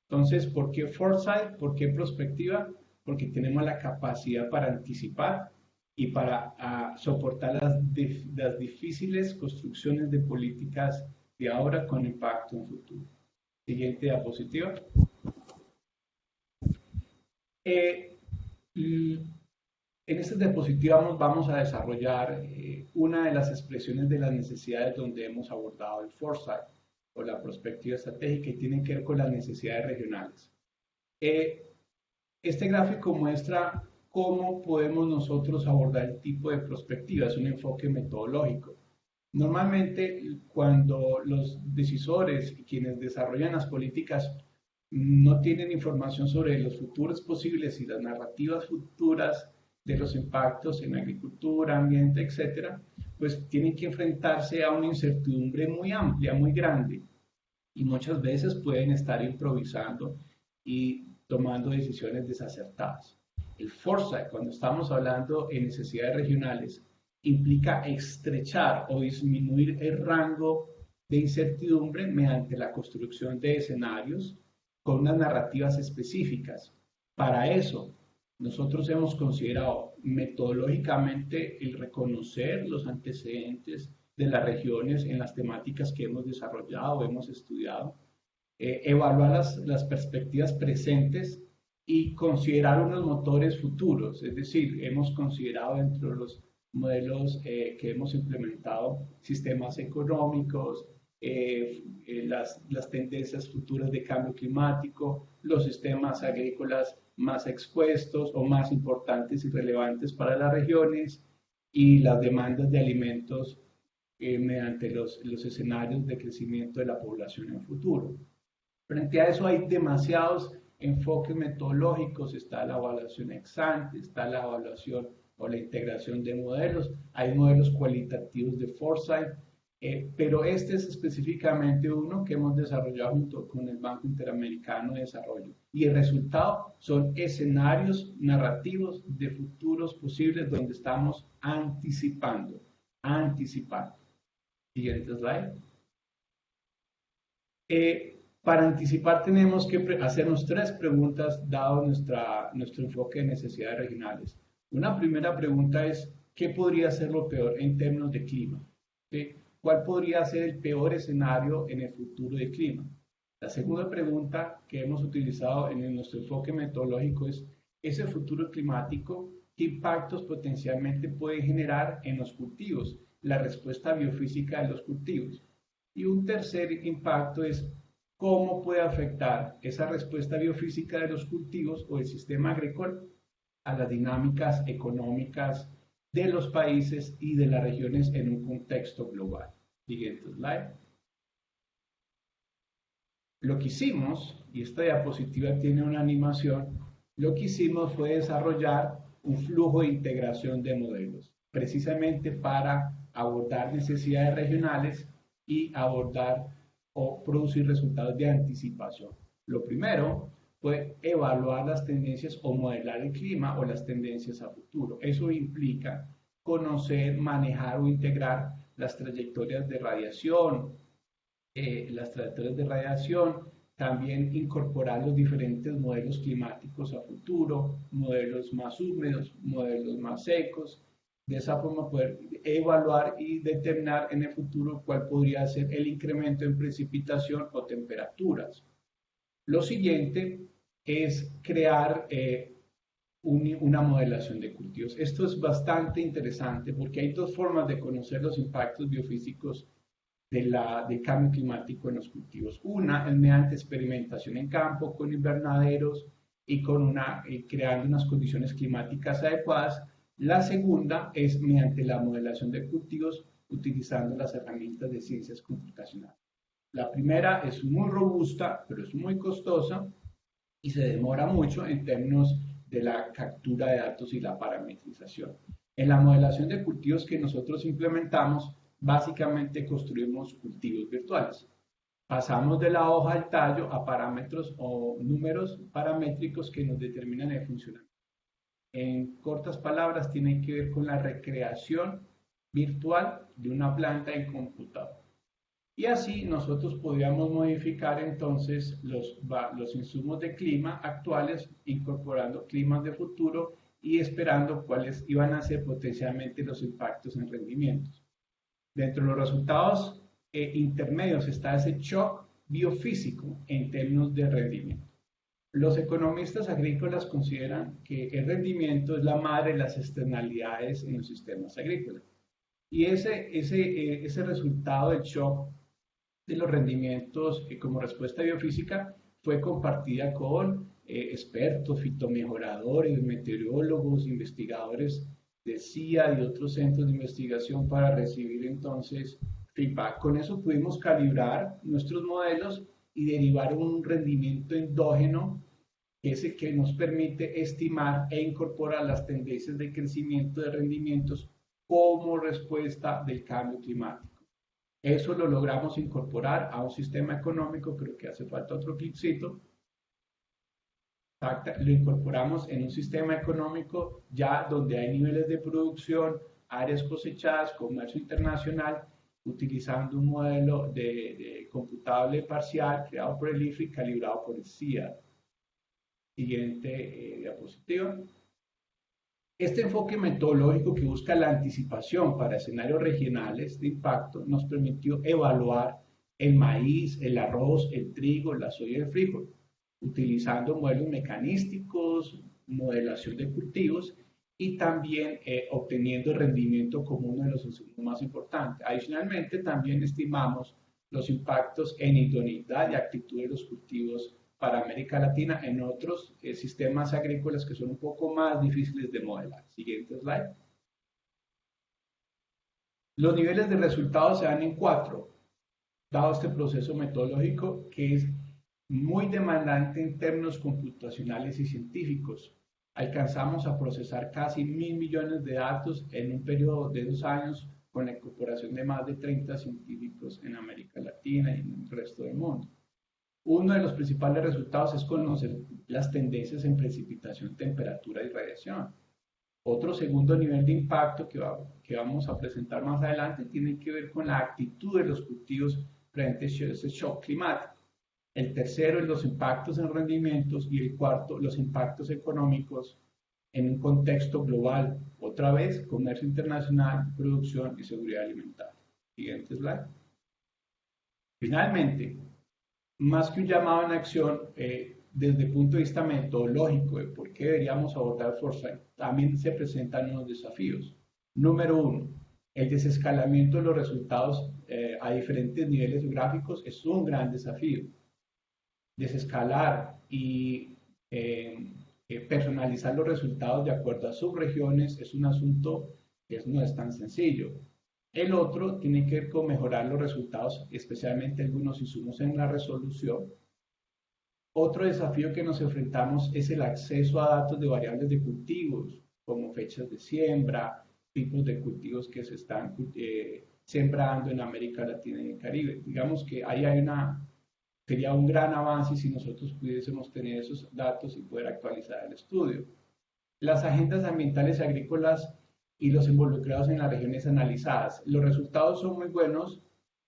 Entonces, ¿por qué foresight? ¿Por qué prospectiva? Porque tenemos la capacidad para anticipar y para soportar las difíciles construcciones de políticas de ahora con impacto en futuro. Siguiente diapositiva. En esta diapositiva vamos a desarrollar una de las expresiones de las necesidades donde hemos abordado el foresight o la perspectiva estratégica y tiene que ver con las necesidades regionales. Este gráfico muestra cómo podemos nosotros abordar el tipo de perspectiva, es un enfoque metodológico. Normalmente cuando los decisores y quienes desarrollan las políticas no tienen información sobre los futuros posibles y las narrativas futuras de los impactos en agricultura, ambiente, etcétera, pues tienen que enfrentarse a una incertidumbre muy amplia, muy grande, y muchas veces pueden estar improvisando y tomando decisiones desacertadas. El foresight, cuando estamos hablando en necesidades regionales, implica estrechar o disminuir el rango de incertidumbre mediante la construcción de escenarios con unas narrativas específicas. Para eso, nosotros hemos considerado metodológicamente el reconocer los antecedentes de las regiones en las temáticas que hemos desarrollado, hemos estudiado, evaluar las perspectivas presentes y considerar unos motores futuros, es decir, hemos considerado dentro de los modelos que hemos implementado sistemas económicos, las tendencias futuras de cambio climático, los sistemas agrícolas más expuestos o más importantes y relevantes para las regiones y las demandas de alimentos mediante los escenarios de crecimiento de la población en el futuro. Frente a eso hay demasiados enfoques metodológicos, está la evaluación ex ante, está la evaluación o la integración de modelos, hay modelos cualitativos de foresight, pero este es específicamente uno que hemos desarrollado junto con el Banco Interamericano de Desarrollo. Y el resultado son escenarios narrativos de futuros posibles donde estamos anticipando. Siguiente slide. Para anticipar tenemos que hacernos 3 preguntas dado nuestro enfoque de necesidades regionales. Una primera pregunta es, ¿qué podría ser lo peor en términos de clima? ¿Sí? ¿Cuál podría ser el peor escenario en el futuro del clima? La segunda pregunta que hemos utilizado en nuestro enfoque metodológico es, ¿ese futuro climático qué impactos potencialmente puede generar en los cultivos? La respuesta biofísica de los cultivos. Y un tercer impacto es, ¿cómo puede afectar esa respuesta biofísica de los cultivos o el sistema agrícola a las dinámicas económicas de los países y de las regiones en un contexto global? Siguiente slide. Lo que hicimos, y esta diapositiva tiene una animación, lo que hicimos fue desarrollar un flujo de integración de modelos, precisamente para abordar necesidades regionales y abordar o producir resultados de anticipación. Lo primero fue evaluar las tendencias o modelar el clima o las tendencias a futuro. Eso implica conocer, manejar o integrar las trayectorias de radiación, también incorporar los diferentes modelos climáticos a futuro, modelos más húmedos, modelos más secos. De esa forma poder evaluar y determinar en el futuro cuál podría ser el incremento en precipitación o temperaturas. Lo siguiente es crear una modelación de cultivos. Esto es bastante interesante porque hay 2 formas de conocer los impactos biofísicos del cambio climático en los cultivos. Una es mediante experimentación en campo con invernaderos y creando unas condiciones climáticas adecuadas. La segunda es mediante la modelación de cultivos utilizando las herramientas de ciencias computacionales. La primera es muy robusta, pero es muy costosa y se demora mucho en términos de la captura de datos y la parametrización. En la modelación de cultivos que nosotros implementamos, básicamente construimos cultivos virtuales. Pasamos de la hoja al tallo a parámetros o números paramétricos que nos determinan el funcionamiento. En cortas palabras, tiene que ver con la recreación virtual de una planta en computador. Y así nosotros podríamos modificar entonces los insumos de clima actuales, incorporando climas de futuro y esperando cuáles iban a ser potencialmente los impactos en rendimientos. Dentro de los resultados intermedios está ese shock biofísico en términos de rendimiento. Los economistas agrícolas consideran que el rendimiento es la madre de las externalidades en los sistemas agrícolas. Y ese resultado del shock de los rendimientos como respuesta biofísica fue compartida con expertos, fitomejoradores, meteorólogos, investigadores de CIA y otros centros de investigación para recibir entonces feedback. Con eso pudimos calibrar nuestros modelos y derivar un rendimiento endógeno que es el que nos permite estimar e incorporar las tendencias de crecimiento de rendimientos como respuesta del cambio climático. Eso lo logramos incorporar a un sistema económico, creo que hace falta otro clipcito. Lo incorporamos en un sistema económico ya donde hay niveles de producción, áreas cosechadas, comercio internacional, utilizando un modelo de computable parcial creado por el IFRI, calibrado por el CIA. Siguiente diapositiva. Este enfoque metodológico que busca la anticipación para escenarios regionales de impacto nos permitió evaluar el maíz, el arroz, el trigo, la soya y el frijol, utilizando modelos mecanísticos, modelación de cultivos y también obteniendo rendimiento como uno de los insumos más importantes. Adicionalmente, también estimamos los impactos en idoneidad y actitud de los cultivos para América Latina en otros sistemas agrícolas que son un poco más difíciles de modelar. Siguiente slide. Los niveles de resultados se dan en 4, dado este proceso metodológico que es muy demandante en términos computacionales y científicos. Alcanzamos a procesar casi 1.000 millones de datos en un periodo de 2 años con la incorporación de más de 30 científicos en América Latina y en el resto del mundo. Uno de los principales resultados es conocer las tendencias en precipitación, temperatura y radiación. Otro segundo nivel de impacto que vamos a presentar más adelante tiene que ver con la actitud de los cultivos frente a ese shock climático. El tercero es los impactos en rendimientos y el cuarto, los impactos económicos en un contexto global. Otra vez, comercio internacional, producción y seguridad alimentaria. Siguiente slide. Finalmente, más que un llamado en acción, desde el punto de vista metodológico de por qué deberíamos abordar Foresight, también se presentan unos desafíos. Número 1, el desescalamiento de los resultados a diferentes niveles geográficos es un gran desafío. Desescalar y personalizar los resultados de acuerdo a subregiones es un asunto que no es tan sencillo. El otro tiene que ver con mejorar los resultados, especialmente algunos insumos en la resolución. Otro desafío que nos enfrentamos es el acceso a datos de variables de cultivos, como fechas de siembra, tipos de cultivos que se están sembrando en América Latina y el Caribe. Digamos que ahí sería un gran avance si nosotros pudiésemos tener esos datos y poder actualizar el estudio. Las agendas ambientales y agrícolas y los involucrados en las regiones analizadas. Los resultados son muy buenos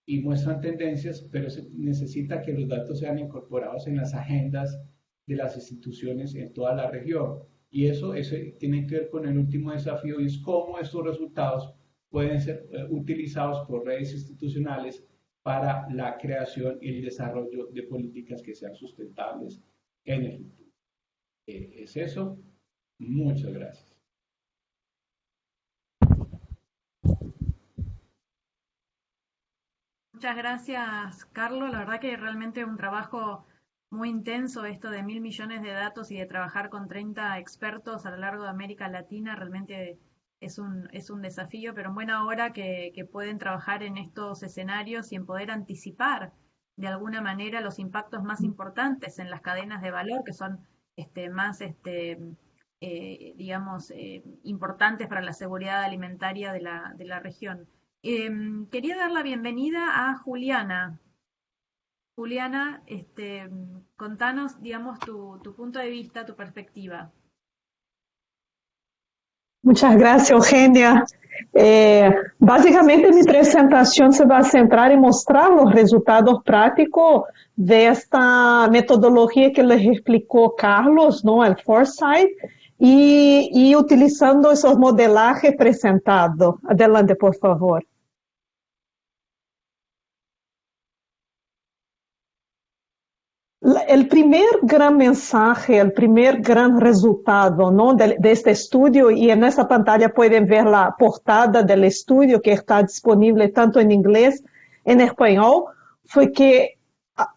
y muestran tendencias, pero se necesita que los datos sean incorporados en las agendas de las instituciones en toda la región. Y eso tiene que ver con el último desafío, y es cómo estos resultados pueden ser utilizados por redes institucionales para la creación y el desarrollo de políticas que sean sustentables en el futuro. Es eso. Muchas gracias. Muchas gracias, Carlos. La verdad que realmente un trabajo muy intenso esto de 1.000 millones de datos y de trabajar con 30 expertos a lo largo de América Latina. Realmente es un desafío, pero en buena hora que pueden trabajar en estos escenarios y en poder anticipar de alguna manera los impactos más importantes en las cadenas de valor, que son más importantes para la seguridad alimentaria de la región. Quería dar la bienvenida a Juliana. Juliana, contanos, digamos, tu punto de vista, tu perspectiva. Muchas gracias, Eugenia. Básicamente, mi presentación se va a centrar en mostrar los resultados prácticos de esta metodología que les explicó Carlos, ¿no? El Foresight, y utilizando esos modelajes presentados. Adelante, por favor. El primer gran mensaje, el primer gran resultado, ¿no? de este estudio, y en esta pantalla pueden ver la portada del estudio que está disponible tanto en inglés, en español, fue que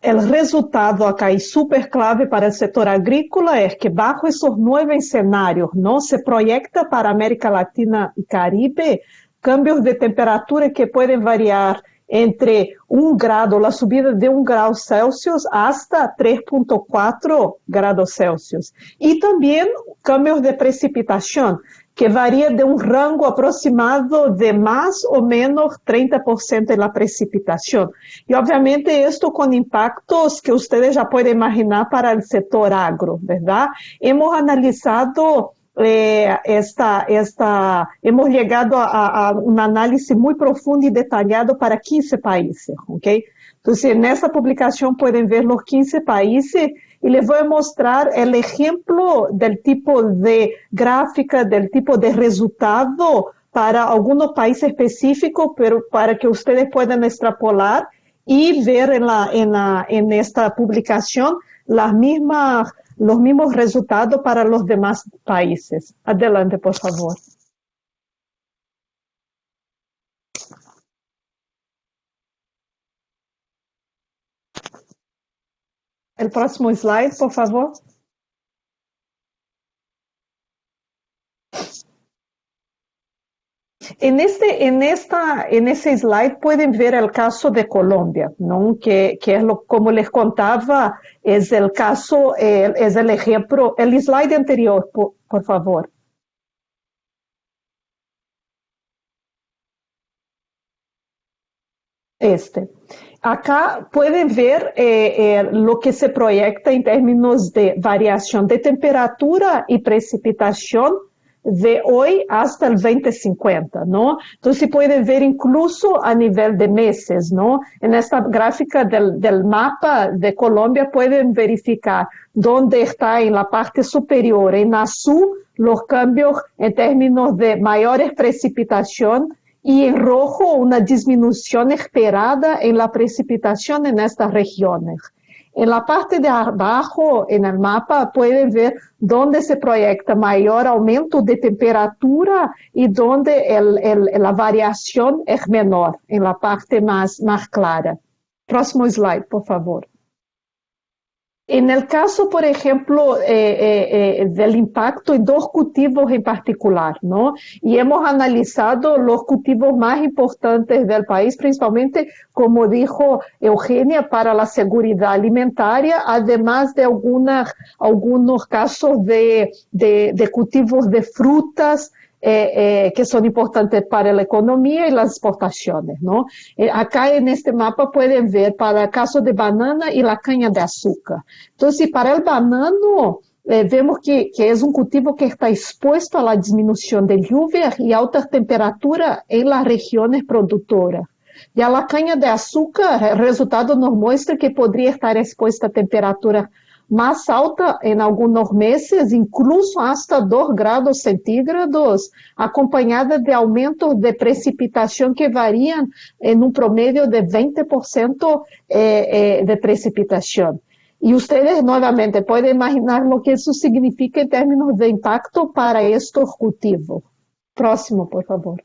el resultado acá y súper clave para el sector agrícola es que bajo esos 9 escenarios, ¿no? Se proyecta para América Latina y Caribe cambios de temperatura que pueden variar entre 1 grado, la subida de 1 grado Celsius hasta 3.4 grados Celsius. Y también cambios de precipitación, que varía de un rango aproximado de más o menos 30% en la precipitación. Y obviamente esto con impactos que ustedes ya pueden imaginar para el sector agro, ¿verdad? Hemos analizado hemos llegado a un análisis muy profundo y detallado para 15 países, ¿ok? Entonces, en esta publicación pueden ver los 15 países y les voy a mostrar el ejemplo del tipo de gráfica, del tipo de resultado para algunos países específicos, pero para que ustedes puedan extrapolar y ver en esta publicación los mismos resultados para los demás países. Adelante, por favor. El próximo slide, por favor. En ese slide pueden ver el caso de Colombia, ¿no? Que es como les contaba, es el caso, es el ejemplo, el slide anterior, por favor. Acá pueden ver lo que se proyecta en términos de variación de temperatura y precipitación de hoy hasta el 2050, ¿no? Entonces pueden ver incluso a nivel de meses, ¿no? En esta gráfica del mapa de Colombia pueden verificar dónde está en la parte superior, en azul, los cambios en términos de mayores precipitación y en rojo una disminución esperada en la precipitación en estas regiones. En la parte de abajo, en el mapa, pueden ver dónde se proyecta mayor aumento de temperatura y dónde la variación es menor, en la parte más clara. Próximo slide, por favor. En el caso, por ejemplo, del impacto en dos cultivos en particular, ¿no? Y hemos analizado los cultivos más importantes del país, principalmente, como dijo Eugenia, para la seguridad alimentaria, además de algunos casos de cultivos de frutas, que son importantes para la economía y las exportaciones, ¿no? Acá en este mapa pueden ver para el caso de banana y la caña de azúcar. Entonces, para el banano, vemos que es un cultivo que está expuesto a la disminución de lluvias y altas temperaturas en las regiones productoras. Y a la caña de azúcar, el resultado nos muestra que podría estar expuesta a temperaturas más alta en algunos meses, incluso hasta 2 grados centígrados, acompañada de aumentos de precipitación que varían en un promedio de 20% de precipitación. Y ustedes nuevamente pueden imaginar lo que eso significa en términos de impacto para estos cultivos. Próximo, por favor.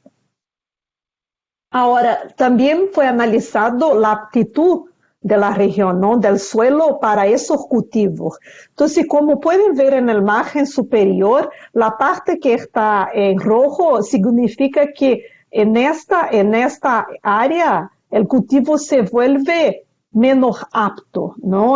Ahora, también fue analizado la aptitud de la región, ¿no? Del suelo para esos cultivos. Entonces, como pueden ver en el margen superior, la parte que está en rojo significa que en esta área el cultivo se vuelve menos apto, ¿no?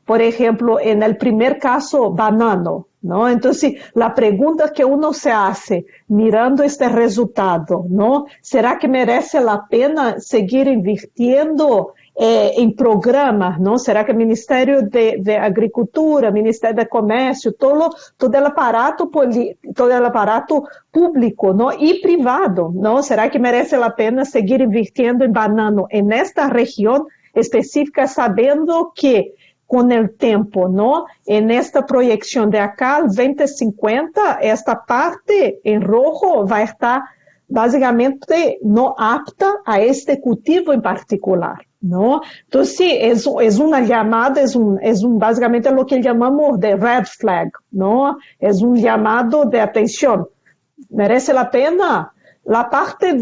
Por ejemplo, en el primer caso, banano, ¿no? Entonces, la pregunta que uno se hace mirando este resultado, ¿no? ¿Será que merece la pena seguir invirtiendo en programas, ¿no? ¿Será que el Ministerio de Agricultura, Ministerio de Comercio, todo el aparato público, ¿no? Y privado, ¿no? ¿Será que merece la pena seguir invirtiendo en banano en esta región específica, sabiendo que con el tiempo, ¿no? En esta proyección de acá al 2050, esta parte en rojo va a estar básicamente no apta a este cultivo en particular, ¿no? Entonces, es una llamada, básicamente lo que llamamos de red flag, ¿no? Es un llamado de atención. ¿Merece la pena? La parte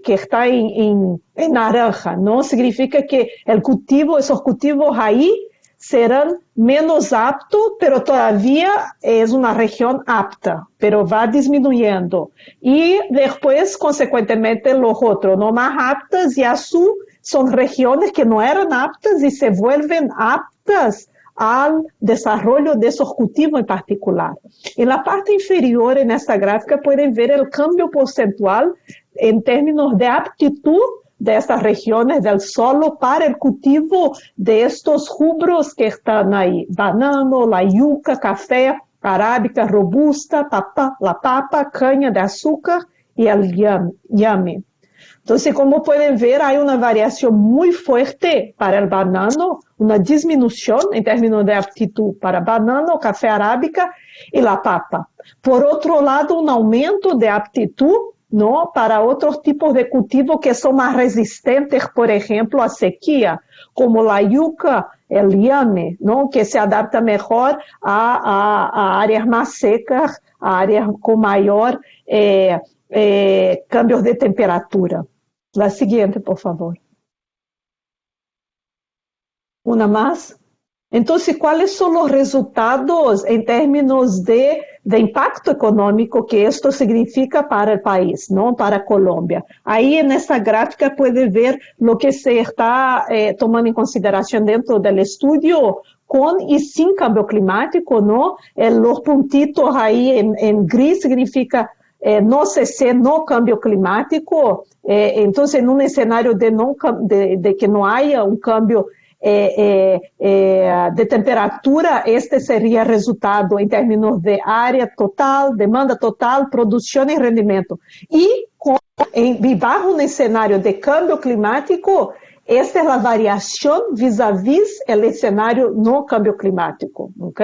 que está en naranja, ¿no? Significa que esos cultivos ahí serán menos aptos, pero todavía es una región apta, pero va disminuyendo. Y después, consecuentemente, los otros, no más aptas, y azul son regiones que no eran aptas y se vuelven aptas al desarrollo de esos cultivos en particular. En la parte inferior, en esta gráfica, pueden ver el cambio porcentual en términos de aptitud de estas regiones del suelo para el cultivo de estos rubros que están ahí. Banano, la yuca, café, arábica, robusta, la papa, caña de azúcar y el yame. Entonces, como pueden ver, hay una variación muy fuerte para el banano, una disminución en términos de aptitud para banano, café arábica y la papa. Por otro lado, un aumento de aptitud, ¿no? Para otros tipos de cultivos que son más resistentes, por ejemplo, a sequía, como la yuca, el yame, ¿no? Que se adapta mejor a áreas más secas, a áreas con mayor cambios de temperatura. La siguiente, por favor. Una más. Entonces, ¿cuáles son los resultados en términos de impacto económico que esto significa para el país, ¿no? Para Colombia? Ahí en esta gráfica puede ver lo que se está tomando en consideración dentro del estudio con y sin cambio climático, ¿no? Los puntitos ahí en gris significa no CC, no cambio climático. Entonces, en un escenario de que no haya un cambio de temperatura, este sería el resultado en términos de área total, demanda total, producción y rendimiento. Y bajo un escenario de cambio climático, esta es la variación vis-a-vis el escenario no cambio climático, ¿ok?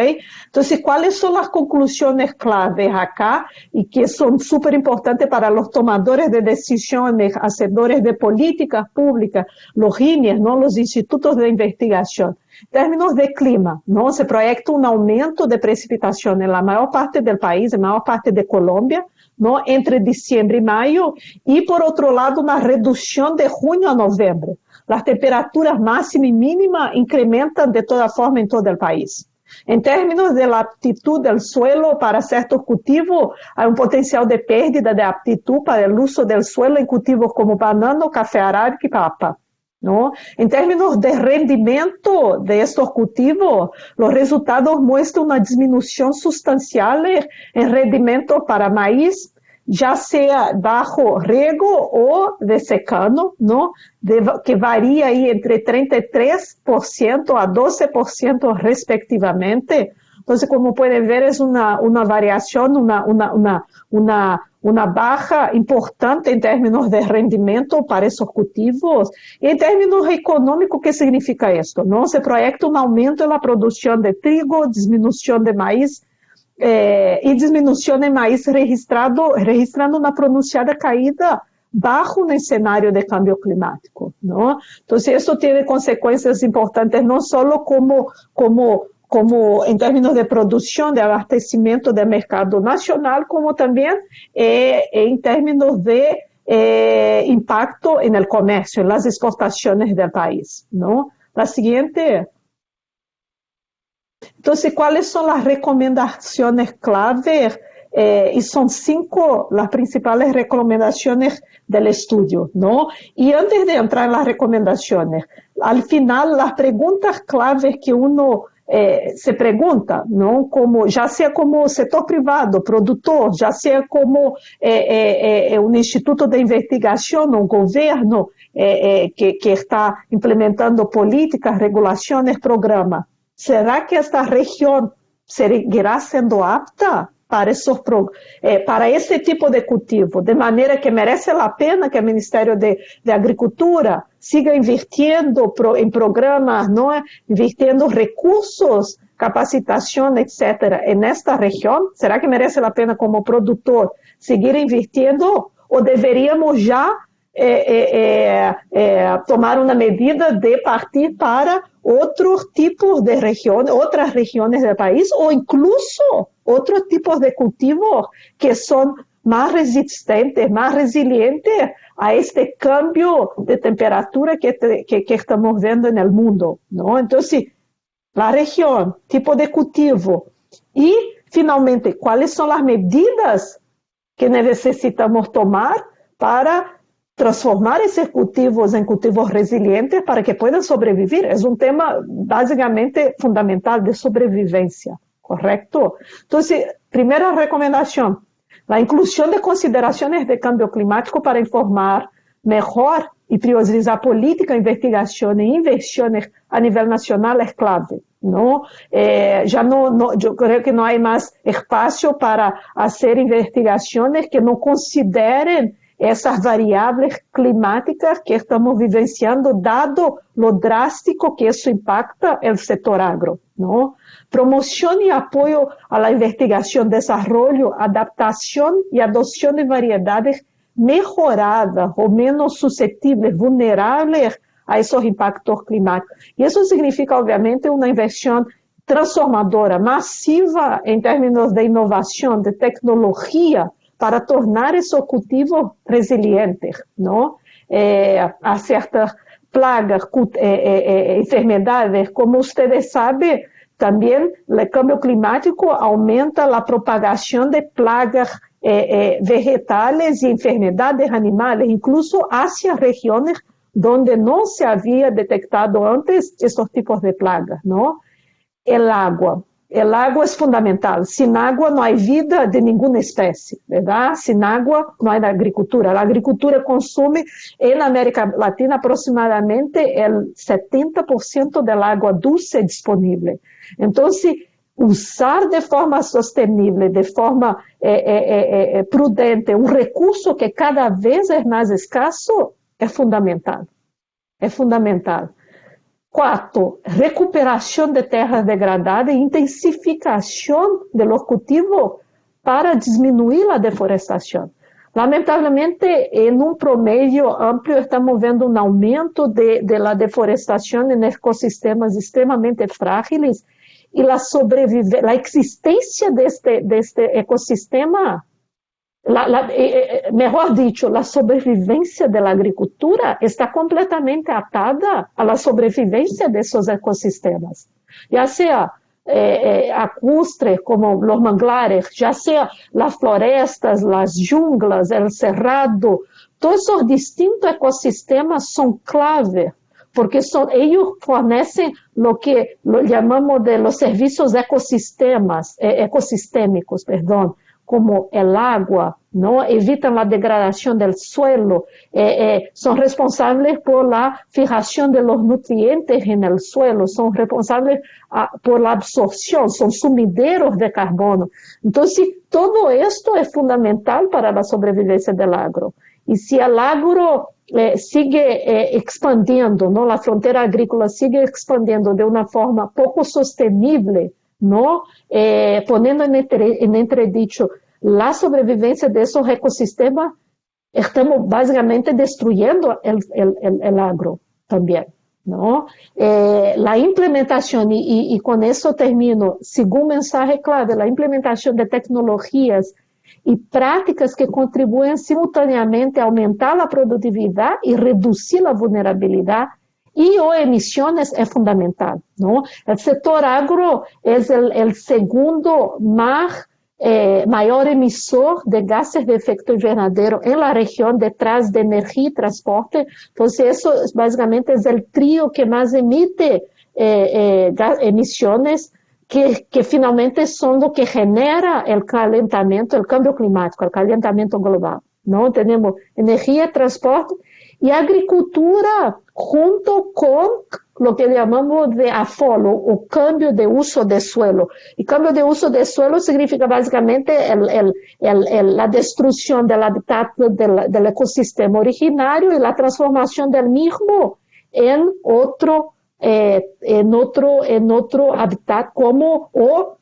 Entonces, ¿cuáles son las conclusiones claves acá y que son súper importantes para los tomadores de decisiones, hacedores de políticas públicas, los INES, ¿no? Los institutos de investigación? En términos de clima, ¿no? Se proyecta un aumento de precipitación en la mayor parte del país, en la mayor parte de Colombia, ¿no? Entre diciembre y mayo, y por otro lado, una reducción de junio a noviembre. Las temperaturas máxima y mínima incrementan de toda forma en todo el país. En términos de la aptitud del suelo para ciertos cultivos, hay un potencial de pérdida de aptitud para el uso del suelo en cultivos como banano, café arábica y papa, ¿no? En términos de rendimiento de estos cultivos, los resultados muestran una disminución sustancial en rendimiento para maíz, ya sea bajo riego o de secano, ¿no? Que varía ahí entre 33% a 12% respectivamente. Entonces, como pueden ver, es una variación, una baja importante en términos de rendimiento para esos cultivos. Y en términos económicos, ¿qué significa esto? ¿No? Se proyecta un aumento en la producción de trigo, disminución de maíz, y disminución de maíz registrando una pronunciada caída bajo un escenario de cambio climático, ¿no? Entonces, esto tiene consecuencias importantes, no solo como en términos de producción, de abastecimiento del mercado nacional, como también en términos de impacto en el comercio, en las exportaciones del país, ¿no? La siguiente. Entonces, ¿cuáles son las recomendaciones claves? Y son 5 las principales recomendaciones del estudio, ¿no? Y antes de entrar en las recomendaciones, al final, las preguntas claves que uno se pregunta, ¿no? Como, ya sea como sector privado, productor, ya sea como un instituto de investigación, un gobierno que está implementando políticas, regulaciones, programas. ¿Será que esta región seguirá siendo apta para ese tipo de cultivo? De manera que merece la pena que el Ministerio de Agricultura siga invirtiendo en programas, ¿no? Invirtiendo recursos, capacitación, etcétera, en esta región. ¿Será que merece la pena como productor seguir invirtiendo? ¿O deberíamos ya tomar una medida de partir para otros tipos de regiones, otras regiones del país, o incluso otros tipos de cultivos que son más resistentes, más resilientes a este cambio de temperatura que estamos viendo en el mundo, ¿no? Entonces, la región, tipo de cultivo y, finalmente, ¿cuáles son las medidas que necesitamos tomar para transformar esos cultivos en cultivos resilientes para que puedan sobrevivir? Es un tema básicamente fundamental de sobrevivencia, ¿correcto? Entonces, primera recomendación, la inclusión de consideraciones de cambio climático para informar mejor y priorizar política, investigación e inversiones a nivel nacional es clave, ¿no? Yo creo que no hay más espacio para hacer investigaciones que no consideren esas variables climáticas que estamos vivenciando, dado lo drástico que eso impacta el sector agro, ¿no? Promoción y apoyo a la investigación, desarrollo, adaptación y adopción de variedades mejoradas o menos susceptibles, vulnerables a esos impactos climáticos. Y eso significa, obviamente, una inversión transformadora, masiva en términos de innovación, de tecnología, para tornar esos cultivos resilientes, ¿no? A ciertas plagas, enfermedades, como ustedes saben, también el cambio climático aumenta la propagación de plagas vegetales y enfermedades animales, incluso hacia regiones donde no se había detectado antes estos tipos de plagas, ¿no? El agua es fundamental. Sin agua no hay vida de ninguna especie, ¿verdad? Sin agua no hay agricultura. La agricultura consume en América Latina aproximadamente el 70% del agua dulce disponible. Entonces, usar de forma sostenible, de forma prudente, un recurso que cada vez es más escaso, es fundamental. É fundamental. 4, recuperação de terras degradadas e intensificação de los cultivos para diminuir a deforestação. Lamentavelmente, em um promedio amplo, estamos vendo um aumento de la deforestação em ecossistemas extremamente frágeis e a existência deste ecossistema, mejor dicho, la sobrevivencia de la agricultura está completamente atada a la sobrevivencia de esos ecosistemas, ya sea lacustres como los manglares, ya sea las florestas, las junglas, el cerrado, todos esos distintos ecosistemas son clave, porque ellos fornecen lo que llamamos de los servicios ecosistémicos, como el agua, ¿no? Evitan la degradación del suelo, son responsables por la fijación de los nutrientes en el suelo, son responsables por la absorción, son sumideros de carbono. Entonces, todo esto es fundamental para la sobrevivencia del agro. Y si el agro sigue expandiendo, ¿no? La frontera agrícola sigue expandiendo de una forma poco sostenible, ¿no? Poniendo en entredicho la sobrevivencia de esos ecosistemas, estamos básicamente destruyendo el agro también, ¿no? La implementación, y con eso termino, segundo mensaje clave, la implementación de tecnologías y prácticas que contribuyen simultáneamente a aumentar la productividad y reducir la vulnerabilidad y o emisiones es fundamental, ¿no? El sector agro es el segundo mayor emisor de gases de efecto invernadero en la región detrás de energía y transporte. Entonces, eso básicamente es el trío que más emite emisiones que finalmente son lo que genera el calentamiento, el cambio climático, el calentamiento global, ¿no? Tenemos energía, transporte y agricultura junto con lo que llamamos de afolo o cambio de uso de suelo. Y cambio de uso de suelo significa básicamente la destrucción del hábitat del ecosistema originario y la transformación del mismo en otro hábitat o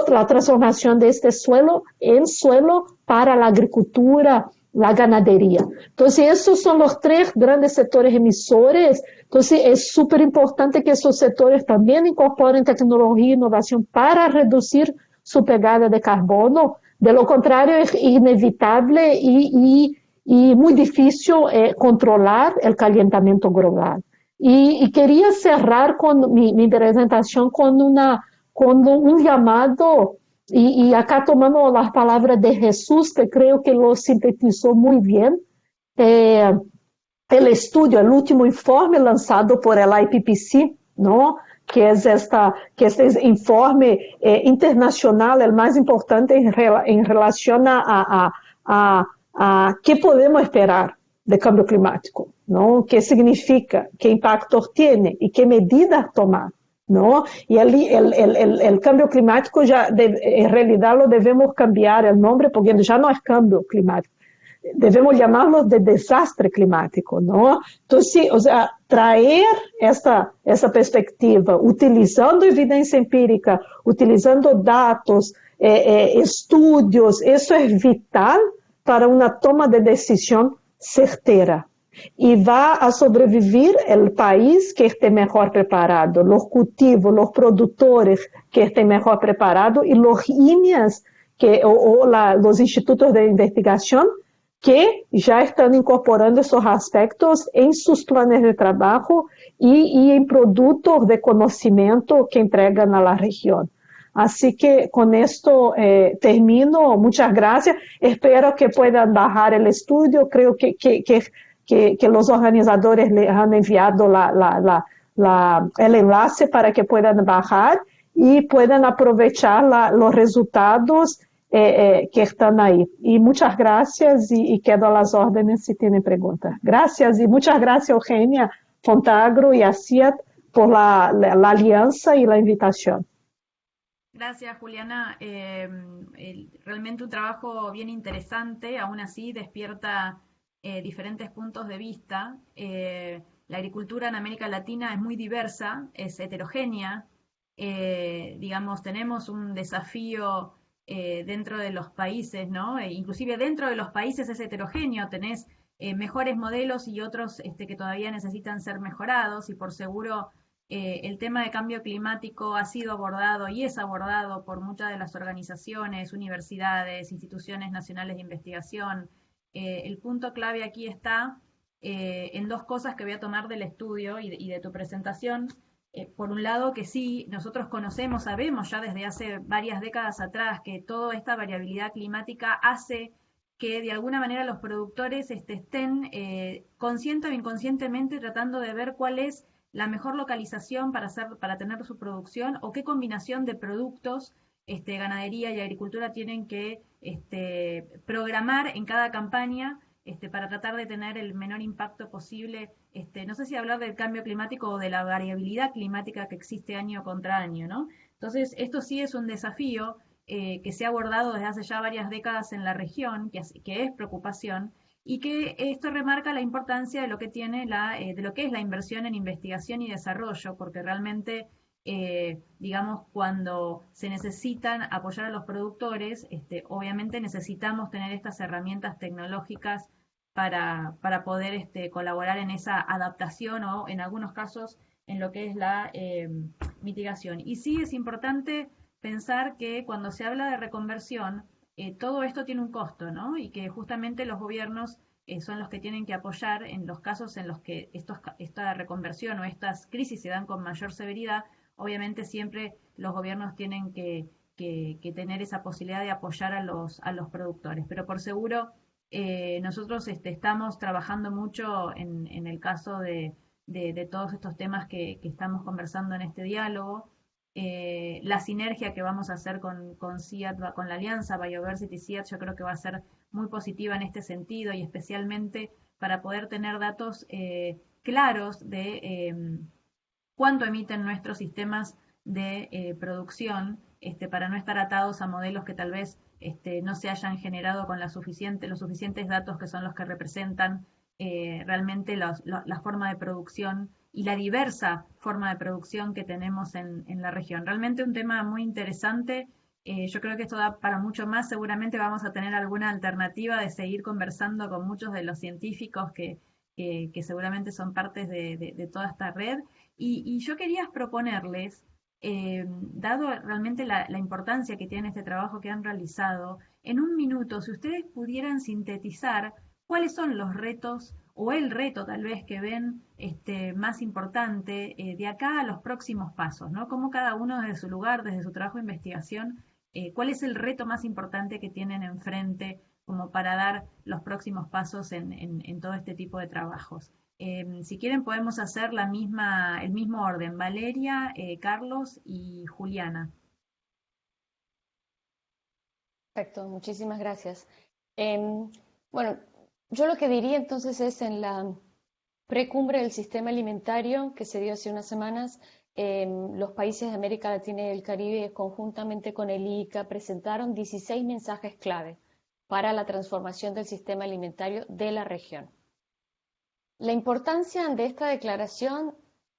la transformación de este suelo en suelo para la agricultura, la ganadería. Entonces, esos son los 3 grandes sectores emisores. Entonces, es súper importante que esos sectores también incorporen tecnología e innovación para reducir su pegada de carbono. De lo contrario, es inevitable y muy difícil controlar el calentamiento global. Y quería cerrar con mi presentación con un llamado. Y acá tomando las palabras de Jesús, que creo que lo sintetizó muy bien, el estudio, el último informe lanzado por el IPCC, ¿no? que es este informe internacional, el más importante en relación a qué podemos esperar de cambio climático, ¿no? ¿Qué significa? ¿Qué impactos tiene? ¿Y qué medidas tomar? ¿No? Y el cambio climático en realidad lo debemos cambiar el nombre porque ya no es cambio climático. Debemos llamarlo de desastre climático, ¿no? Entonces, o sea, traer esa perspectiva, utilizando evidencia empírica, utilizando datos, estudios, eso es vital para una toma de decisión certera. Y va a sobrevivir el país que esté mejor preparado, los cultivos, los productores que estén mejor preparados y los INEAs, los institutos de investigación que ya están incorporando esos aspectos en sus planes de trabajo y en productos de conocimiento que entregan a la región. Así que con esto termino. Muchas gracias. Espero que puedan bajar el estudio. Creo que los organizadores les han enviado el enlace para que puedan bajar y puedan aprovechar los resultados que están ahí. Y muchas gracias y quedo a las órdenes si tienen preguntas. Gracias y muchas gracias, Eugenia, Fontagro y a CIAT por la alianza y la invitación. Gracias, Juliana. Realmente un trabajo bien interesante, aún así despierta diferentes puntos de vista. La agricultura en América Latina es muy diversa, es heterogénea. Digamos, tenemos un desafío dentro de los países, ¿no? Inclusive dentro de los países es heterogéneo, tenés mejores modelos y otros que todavía necesitan ser mejorados, y por seguro el tema de cambio climático ha sido abordado y es abordado por muchas de las organizaciones, universidades, instituciones nacionales de investigación. El punto clave aquí está en dos cosas que voy a tomar del estudio y de tu presentación. Por un lado, que sí, nosotros conocemos, sabemos ya desde hace varias décadas atrás que toda esta variabilidad climática hace que de alguna manera los productores estén consciente o inconscientemente tratando de ver cuál es la mejor localización para tener su producción, o qué combinación de productos ganadería y agricultura tienen que programar en cada campaña para tratar de tener el menor impacto posible. No sé si hablar del cambio climático o de la variabilidad climática que existe año contra año, ¿no? Entonces, esto sí es un desafío que se ha abordado desde hace ya varias décadas en la región, que es preocupación, y que esto remarca la importancia de lo que tiene de lo que es la inversión en investigación y desarrollo, porque realmente digamos, cuando se necesitan apoyar a los productores, obviamente necesitamos tener estas herramientas tecnológicas para poder colaborar en esa adaptación o en algunos casos en lo que es la mitigación. Y sí es importante pensar que cuando se habla de reconversión, todo esto tiene un costo, ¿no? Y que justamente los gobiernos son los que tienen que apoyar en los casos en los que esta reconversión o estas crisis se dan con mayor severidad. Obviamente siempre los gobiernos tienen que tener esa posibilidad de apoyar a los productores, pero por seguro nosotros estamos trabajando mucho en el caso de todos estos temas que estamos conversando en este diálogo. La sinergia que vamos a hacer con CIAT, con la alianza Bioversity CIAT, yo creo que va a ser muy positiva en este sentido, y especialmente para poder tener datos claros de cuánto emiten nuestros sistemas de producción, para no estar atados a modelos que tal vez no se hayan generado con los suficientes datos que son los que representan realmente la forma de producción y la diversa forma de producción que tenemos en la región. Realmente un tema muy interesante. Yo creo que esto da para mucho más. Seguramente vamos a tener alguna alternativa de seguir conversando con muchos de los científicos que seguramente son partes de toda esta red. Y yo quería proponerles, dado realmente la importancia que tiene este trabajo que han realizado, en un minuto, si ustedes pudieran sintetizar cuáles son los retos o el reto tal vez que ven más importante de acá a los próximos pasos, ¿no? Cómo cada uno desde su lugar, desde su trabajo de investigación, cuál es el reto más importante que tienen enfrente como para dar los próximos pasos en todo este tipo de trabajos. Si quieren podemos hacer el mismo orden. Valeria, Carlos y Juliana. Perfecto, muchísimas gracias. Bueno, yo lo que diría entonces es en la precumbre del sistema alimentario que se dio hace unas semanas, los países de América Latina y el Caribe, conjuntamente con el ICA, presentaron 16 mensajes clave para la transformación del sistema alimentario de la región. La importancia de esta declaración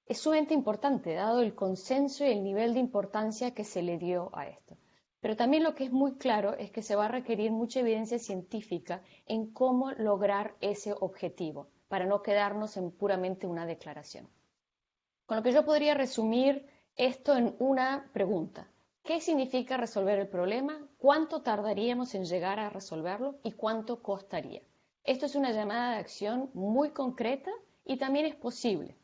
es sumamente importante, dado el consenso y el nivel de importancia que se le dio a esto. Pero también lo que es muy claro es que se va a requerir mucha evidencia científica en cómo lograr ese objetivo, para no quedarnos en puramente una declaración. Con lo que yo podría resumir esto en una pregunta. ¿Qué significa resolver el problema? ¿Cuánto tardaríamos en llegar a resolverlo? ¿Y cuánto costaría? Esto es una llamada de acción muy concreta y también es posible.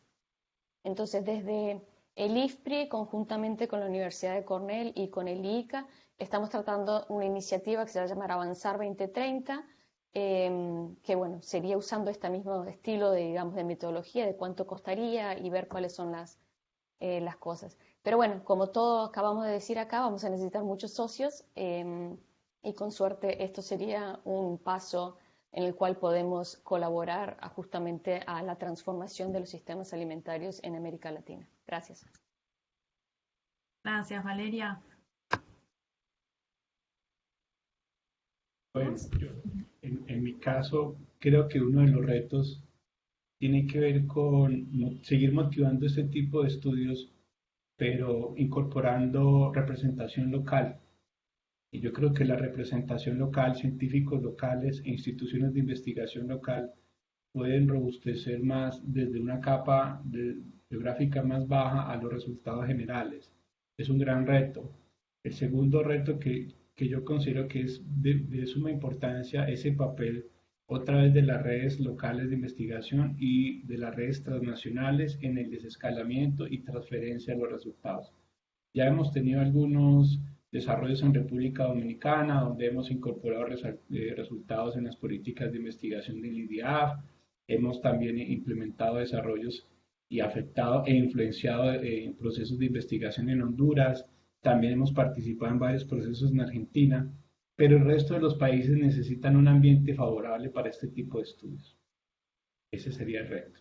Entonces, desde el IFPRI, conjuntamente con la Universidad de Cornell y con el IICA, estamos tratando una iniciativa que se va a llamar Avanzar 2030, que bueno, sería usando este mismo estilo de, digamos, de metodología, de cuánto costaría y ver cuáles son las cosas. Pero bueno, como todos acabamos de decir acá, vamos a necesitar muchos socios y con suerte esto sería un paso en el cual podemos colaborar justamente a la transformación de los sistemas alimentarios en América Latina. Gracias. Gracias, Valeria. Pues yo, en mi caso, creo que uno de los retos tiene que ver con seguir motivando este tipo de estudios, pero incorporando representación local. Y yo creo que la representación local, científicos locales e instituciones de investigación local pueden robustecer más desde una capa geográfica más baja a los resultados generales. Es un gran reto. El segundo reto que yo considero que es de suma importancia es el papel otra vez de las redes locales de investigación y de las redes transnacionales en el desescalamiento y transferencia de los resultados. Ya hemos tenido algunos desarrollos en República Dominicana, donde hemos incorporado resultados en las políticas de investigación del IDIAF, hemos también implementado desarrollos y afectado e influenciado en procesos de investigación en Honduras, también hemos participado en varios procesos en Argentina, pero el resto de los países necesitan un ambiente favorable para este tipo de estudios. Ese sería el reto.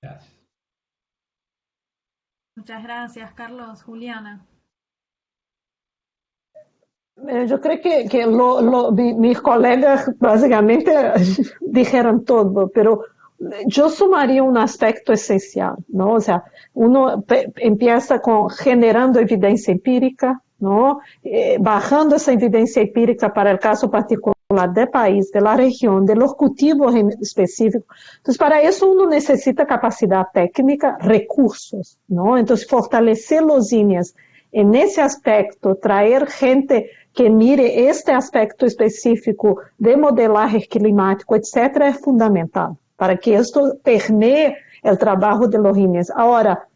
Gracias. Muchas gracias, Carlos. Juliana. Yo creo que mis colegas básicamente dijeron todo, pero yo sumaría un aspecto esencial, ¿no? O sea, uno empieza generando evidencia empírica, ¿no? Bajando esa evidencia empírica para el caso particular del país, de la región, de los cultivos en específico. Entonces, para eso uno necesita capacidad técnica, recursos, ¿no? Entonces, fortalecer los INEAs en ese aspecto, traer gente que mire este aspecto específico de modelaje climático, etcétera, es fundamental para que esto permee el trabajo de los INEAs. Ahora,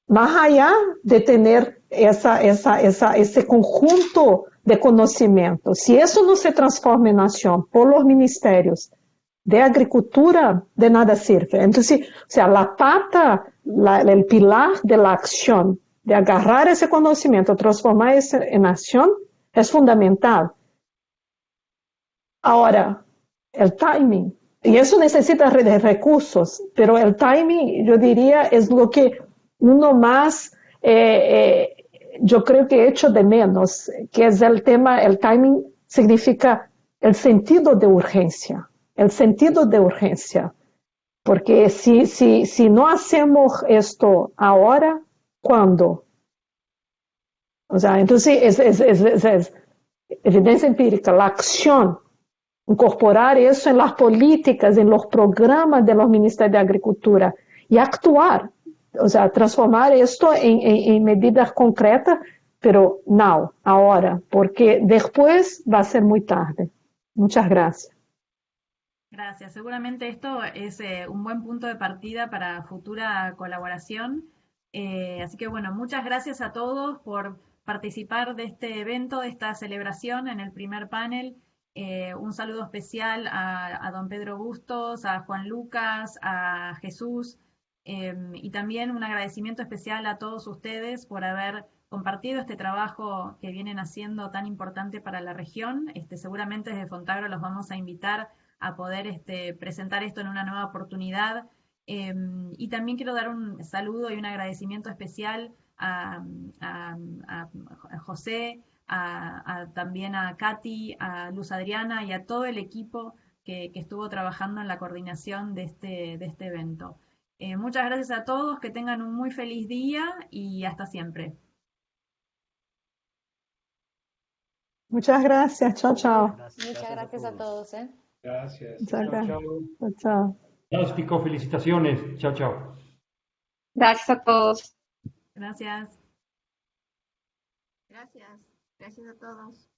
más allá de tener ese conjunto de conocimiento, si eso no se transforma en acción por los ministerios de agricultura, de nada sirve. Entonces, o sea, la pata, el pilar de la acción, de agarrar ese conocimiento, transformar eso en acción, es fundamental. Ahora, el timing, y eso necesita de recursos, pero el timing, yo diría, es lo que uno más, yo creo que echo de menos, que es el tema, el timing significa el sentido de urgencia, porque si no hacemos esto ahora, ¿cuándo? O sea, entonces es evidencia empírica, la acción, incorporar eso en las políticas, en los programas de los ministerios de Agricultura y actuar, o sea, transformar esto en medidas concretas, pero now, ahora, porque después va a ser muy tarde. Muchas gracias. Gracias. Seguramente esto es un buen punto de partida para futura colaboración. Así que bueno, muchas gracias a todos por participar de este evento, de esta celebración en el primer panel. Un saludo especial a don Pedro Bustos, a Juan Lucas, a Jesús, y también un agradecimiento especial a todos ustedes por haber compartido este trabajo que vienen haciendo tan importante para la región. Seguramente desde Fontagro los vamos a invitar a poder presentar esto en una nueva oportunidad. Y también quiero dar un saludo y un agradecimiento especial a José, también a Katy, a Luz Adriana y a todo el equipo que estuvo trabajando en la coordinación de este evento. Muchas gracias a todos, que tengan un muy feliz día y hasta siempre. Muchas gracias, chao, chao. Muchas gracias a todos. Gracias. Chao, Chao. chao. Fantástico, felicitaciones. Chao, chao. Gracias a todos. Gracias. Gracias. Gracias a todos.